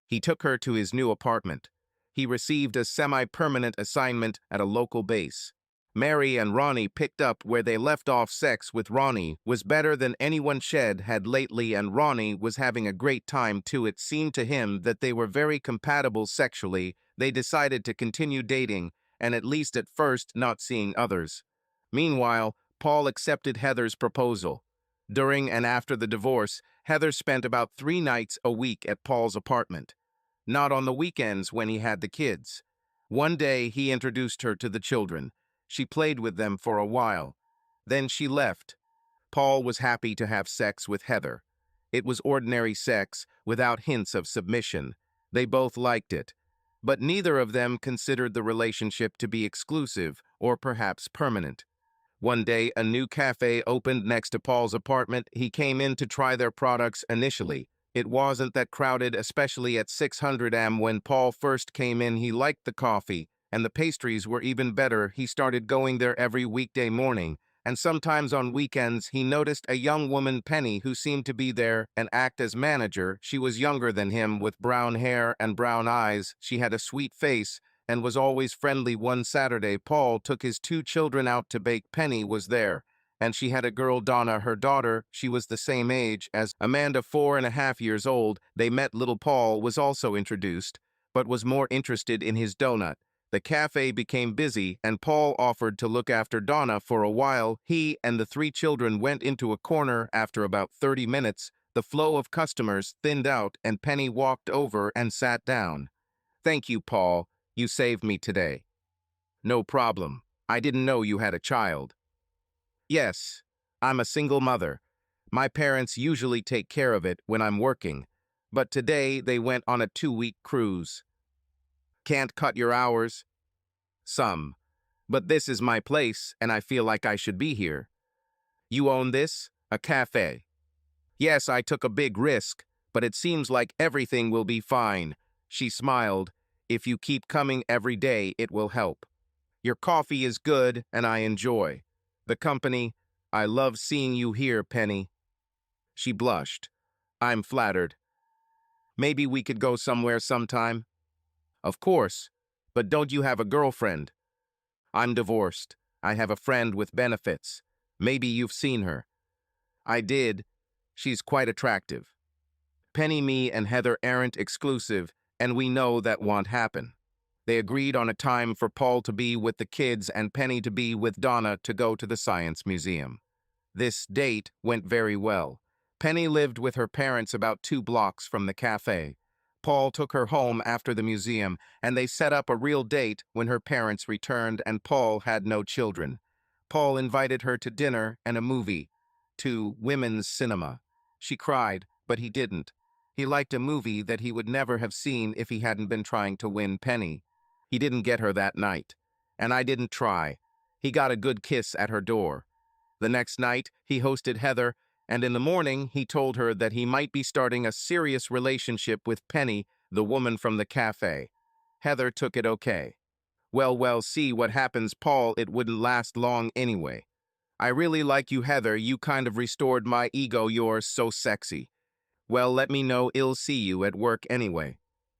He took her to his new apartment. He received a semi-permanent assignment at a local base. Mary and Ronnie picked up where they left off. Sex with Ronnie was better than anyone Shed had lately, and Ronnie was having a great time too. It seemed to him that they were very compatible sexually. They decided to continue dating, and at least at first not seeing others. Meanwhile, Paul accepted Heather's proposal. During and after the divorce, Heather spent about 3 nights a week at Paul's apartment. Not on the weekends when he had the kids. One day, he introduced her to the children. She played with them for a while. Then she left. Paul was happy to have sex with Heather. It was ordinary sex, without hints of submission. They both liked it. But neither of them considered the relationship to be exclusive or perhaps permanent. One day, a new cafe opened next to Paul's apartment. He came in to try their products initially. It wasn't that crowded, especially at 600 am. When Paul first came in, he liked the coffee, and the pastries were even better. He started going there every weekday morning, and sometimes on weekends. He noticed a young woman, Penny, who seemed to be there and act as manager. She was younger than him, with brown hair and brown eyes. She had a sweet face and was always friendly. One Saturday, Paul took his 2 children out to bake. Penny was there, and she had a girl, Donna, her daughter. She was the same age as Amanda, 4.5 years old. They met. Little Paul was also introduced, but was more interested in his donut. The cafe became busy, and Paul offered to look after Donna for a while. He and the 3 children went into a corner. After about 30 minutes, the flow of customers thinned out, and Penny walked over and sat down. "Thank you, Paul. You saved me today." "No problem. I didn't know you had a child." "Yes, I'm a single mother. My parents usually take care of it when I'm working, but today they went on a 2-week cruise." "Can't cut your hours?" "Some, but this is my place and I feel like I should be here." "You own this? A cafe?" "Yes, I took a big risk, but it seems like everything will be fine." She smiled. "If you keep coming every day, it will help. Your coffee is good and I enjoy the company. I love seeing you here, Penny." She blushed. "I'm flattered. Maybe we could go somewhere sometime?" "Of course, but don't you have a girlfriend?" "I'm divorced. I have a friend with benefits. Maybe you've seen her." "I did. She's quite attractive." "Penny, me and Heather aren't exclusive, and we know that won't happen." They agreed on a time for Paul to be with the kids and Penny to be with Donna to go to the Science Museum. This date went very well. Penny lived with her parents about 2 blocks from the cafe. Paul took her home after the museum, and they set up a real date when her parents returned and Paul had no children. Paul invited her to dinner and a movie. to women's cinema. She cried, but he didn't. He liked a movie that he would never have seen if he hadn't been trying to win Penny. He didn't get her that night. And I didn't try. He got a good kiss at her door. The next night, he hosted Heather, and in the morning, he told her that he might be starting a serious relationship with Penny, the woman from the cafe. Heather took it okay. Well, see what happens, Paul. It wouldn't last long anyway. I really like you, Heather. You kind of restored my ego. You're so sexy. Well, let me know. I'll see you at work anyway.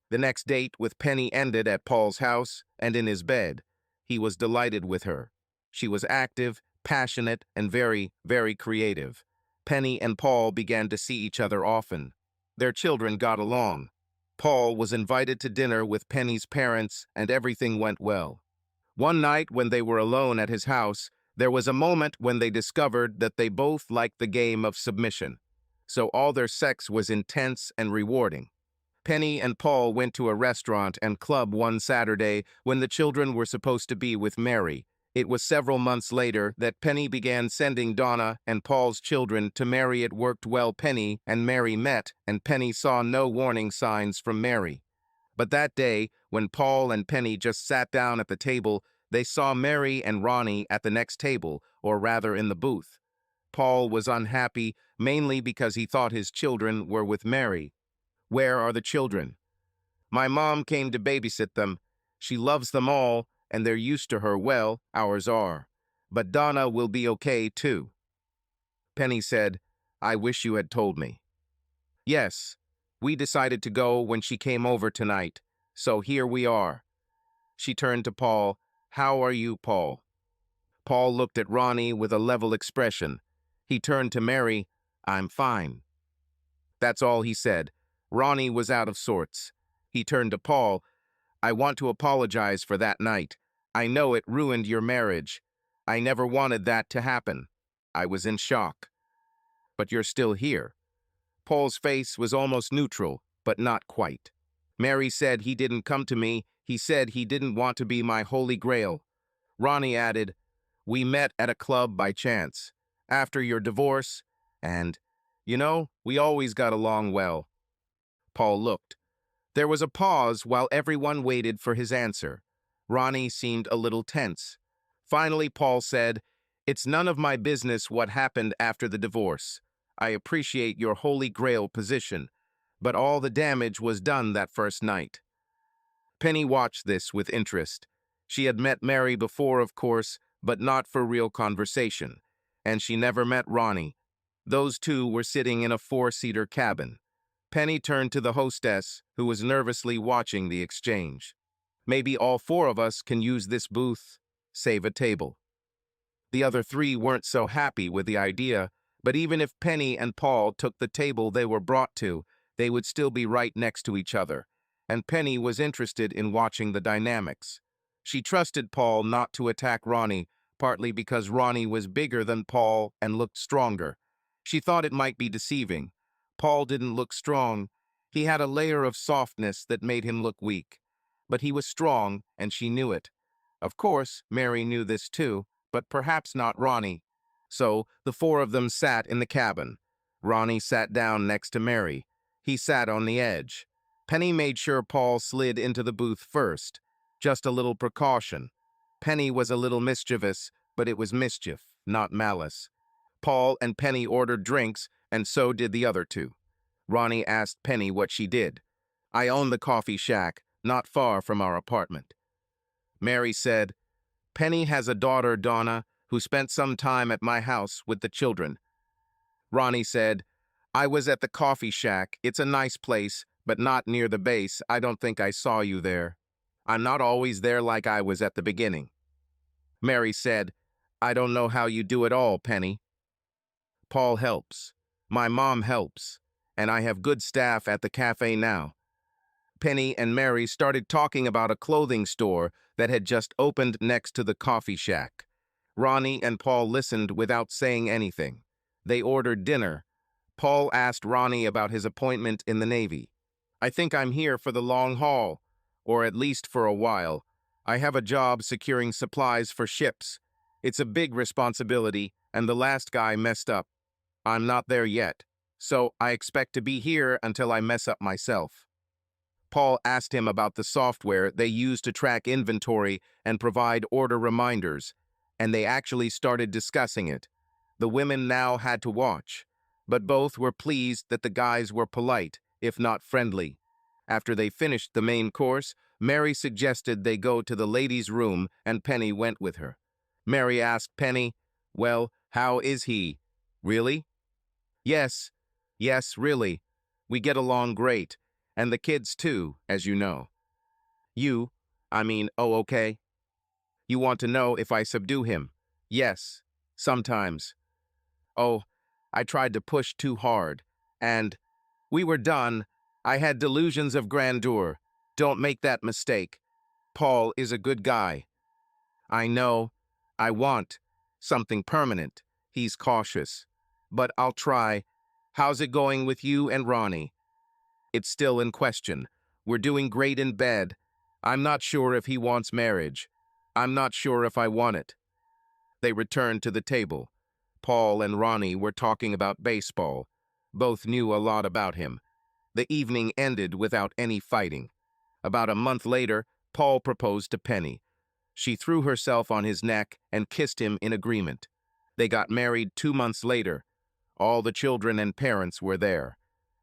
The next date with Penny ended at Paul's house and in his bed. He was delighted with her. She was active, passionate, and very, very creative. Penny and Paul began to see each other often. Their children got along. Paul was invited to dinner with Penny's parents, and everything went well. One night, when they were alone at his house, there was a moment when they discovered that they both liked the game of submission. So all their sex was intense and rewarding. Penny and Paul went to a restaurant and club one Saturday when the children were supposed to be with Mary. It was several months later that Penny began sending Donna and Paul's children to Mary. It worked well. Penny and Mary met, and Penny saw no warning signs from Mary. But that day, when Paul and Penny just sat down at the table, they saw Mary and Ronnie at the next table, or rather in the booth. Paul was unhappy, mainly because he thought his children were with Mary. Where are the children? My mom came to babysit them. She loves them all, and they're used to her. Well, ours are. But Donna will be okay, too. Penny said, I wish you had told me. Yes, we decided to go when she came over tonight, so here we are. She turned to Paul. How are you, Paul? Paul looked at Ronnie with a level expression. He turned to Mary. I'm fine. That's all he said. Ronnie was out of sorts. He turned to Paul. I want to apologize for that night. I know it ruined your marriage. I never wanted that to happen. I was in shock. But you're still here. Paul's face was almost neutral, but not quite. Mary said he didn't come to me. He said he didn't want to be my holy grail. Ronnie added, we met at a club by chance, after your divorce, and, we always got along well. Paul looked. There was a pause while everyone waited for his answer. Ronnie seemed a little tense. Finally, Paul said, it's none of my business what happened after the divorce. I appreciate your holy grail position, but all the damage was done that first night. Penny watched this with interest. She had met Mary before, of course, but not for real conversation, and she never met Ronnie. Those two were sitting in a four-seater cabin. Penny turned to the hostess, who was nervously watching the exchange. Maybe all four of us can use this booth, save a table. The other three weren't so happy with the idea, but even if Penny and Paul took the table they were brought to, they would still be right next to each other, and Penny was interested in watching the dynamics. She trusted Paul not to attack Ronnie, partly because Ronnie was bigger than Paul and looked stronger. She thought it might be deceiving. Paul didn't look strong. He had a layer of softness that made him look weak. But he was strong, and she knew it. Of course, Mary knew this too, but perhaps not Ronnie. So the four of them sat in the cabin. Ronnie sat down next to Mary. He sat on the edge. Penny made sure Paul slid into the booth first. Just a little precaution. Penny was a little mischievous, but it was mischief, not malice. Paul and Penny ordered drinks, and so did the other two. Ronnie asked Penny what she did. I own the coffee shack, not far from our apartment. Mary said, Penny has a daughter, Donna, who spent some time at my house with the children. Ronnie said, I was at the coffee shack. It's a nice place, but not near the base. I don't think I saw you there. I'm not always there like I was at the beginning. Mary said, I don't know how you do it all, Penny. Paul helps. My mom helps. And I have good staff at the cafe now. Penny and Mary started talking about a clothing store that had just opened next to the coffee shack. Ronnie and Paul listened without saying anything. They ordered dinner. Paul asked Ronnie about his appointment in the Navy. I think I'm here for the long haul, or at least for a while. I have a job securing supplies for ships. It's a big responsibility, and the last guy messed up. I'm not there yet, so I expect to be here until I mess up myself. Paul asked him about the software they use to track inventory and provide order reminders, and they actually started discussing it. The women now had to watch, but both were pleased that the guys were polite, if not friendly. After they finished the main course, Mary suggested they go to the ladies' room, and Penny went with her. Mary asked Penny, "Well, how is he? Really?" "Yes, yes, really. We get along great. And the kids too, as you know." "Oh, okay. You want to know if I subdue him?" "Yes, sometimes." "Oh, I tried to push too hard. And we were done. I had delusions of grandeur. Don't make that mistake. Paul is a good guy." "I know. I want something permanent." He's cautious. "But I'll try. How's it going with you and Ronnie?" "It's still in question. We're doing great in bed. I'm not sure if he wants marriage. I'm not sure if I want it." They returned to the table. Paul and Ronnie were talking about baseball. Both knew a lot about him. The evening ended without any fighting. About a month later, Paul proposed to Penny. She threw herself on his neck and kissed him in agreement. They got married 2 months later. All the children and parents were there.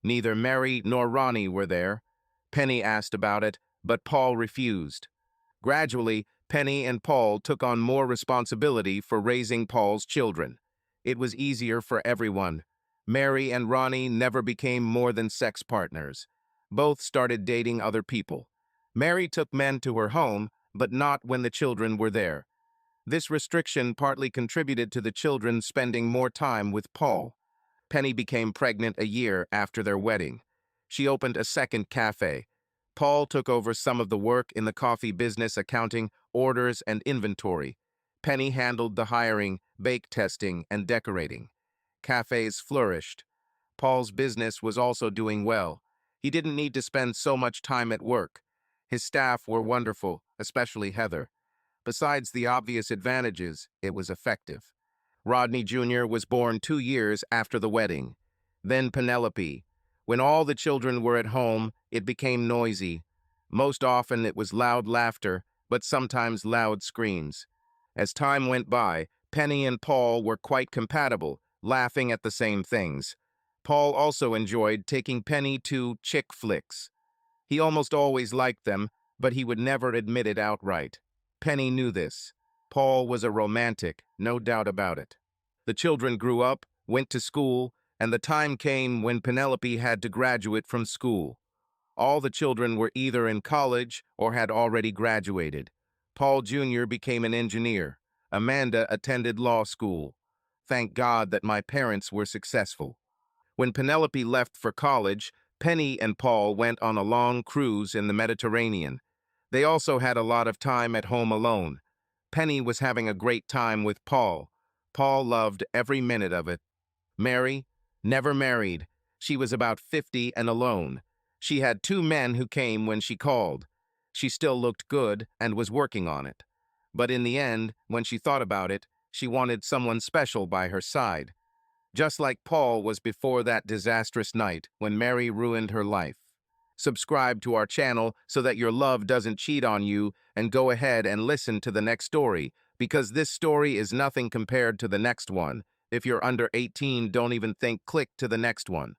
Neither Mary nor Ronnie were there. Penny asked about it, but Paul refused. Gradually, Penny and Paul took on more responsibility for raising Paul's children. It was easier for everyone. Mary and Ronnie never became more than sex partners. Both started dating other people. Mary took men to her home, but not when the children were there. This restriction partly contributed to the children spending more time with Paul. Penny became pregnant a year after their wedding. She opened a second cafe. Paul took over some of the work in the coffee business, accounting, orders, and inventory. Penny handled the hiring, bake testing, and decorating. Cafes flourished. Paul's business was also doing well. He didn't need to spend so much time at work. His staff were wonderful, especially Heather. Besides the obvious advantages, it was effective. Rodney Jr. was born 2 years after the wedding. Then Penelope. When all the children were at home, it became noisy. Most often it was loud laughter, but sometimes loud screams. As time went by, Penny and Paul were quite compatible, laughing at the same things. Paul also enjoyed taking Penny to chick flicks. He almost always liked them, but he would never admit it outright. Penny knew this. Paul was a romantic, no doubt about it. The children grew up, went to school, and the time came when Penelope had to graduate from school. All the children were either in college or had already graduated. Paul Jr. became an engineer. Amanda attended law school. Thank God that my parents were successful. When Penelope left for college, Penny and Paul went on a long cruise in the Mediterranean. They also had a lot of time at home alone. Penny was having a great time with Paul. Paul loved every minute of it. Mary, never married. She was about 50 and alone. She had 2 men who came when she called. She still looked good and was working on it. But in the end, when she thought about it, she wanted someone special by her side. Just like Paul was before that disastrous night when Mary ruined her life. Subscribe to our channel so that your love doesn't cheat on you, and go ahead and listen to the next story, because this story is nothing compared to the next one. If you're under 18, don't even think, click to the next one.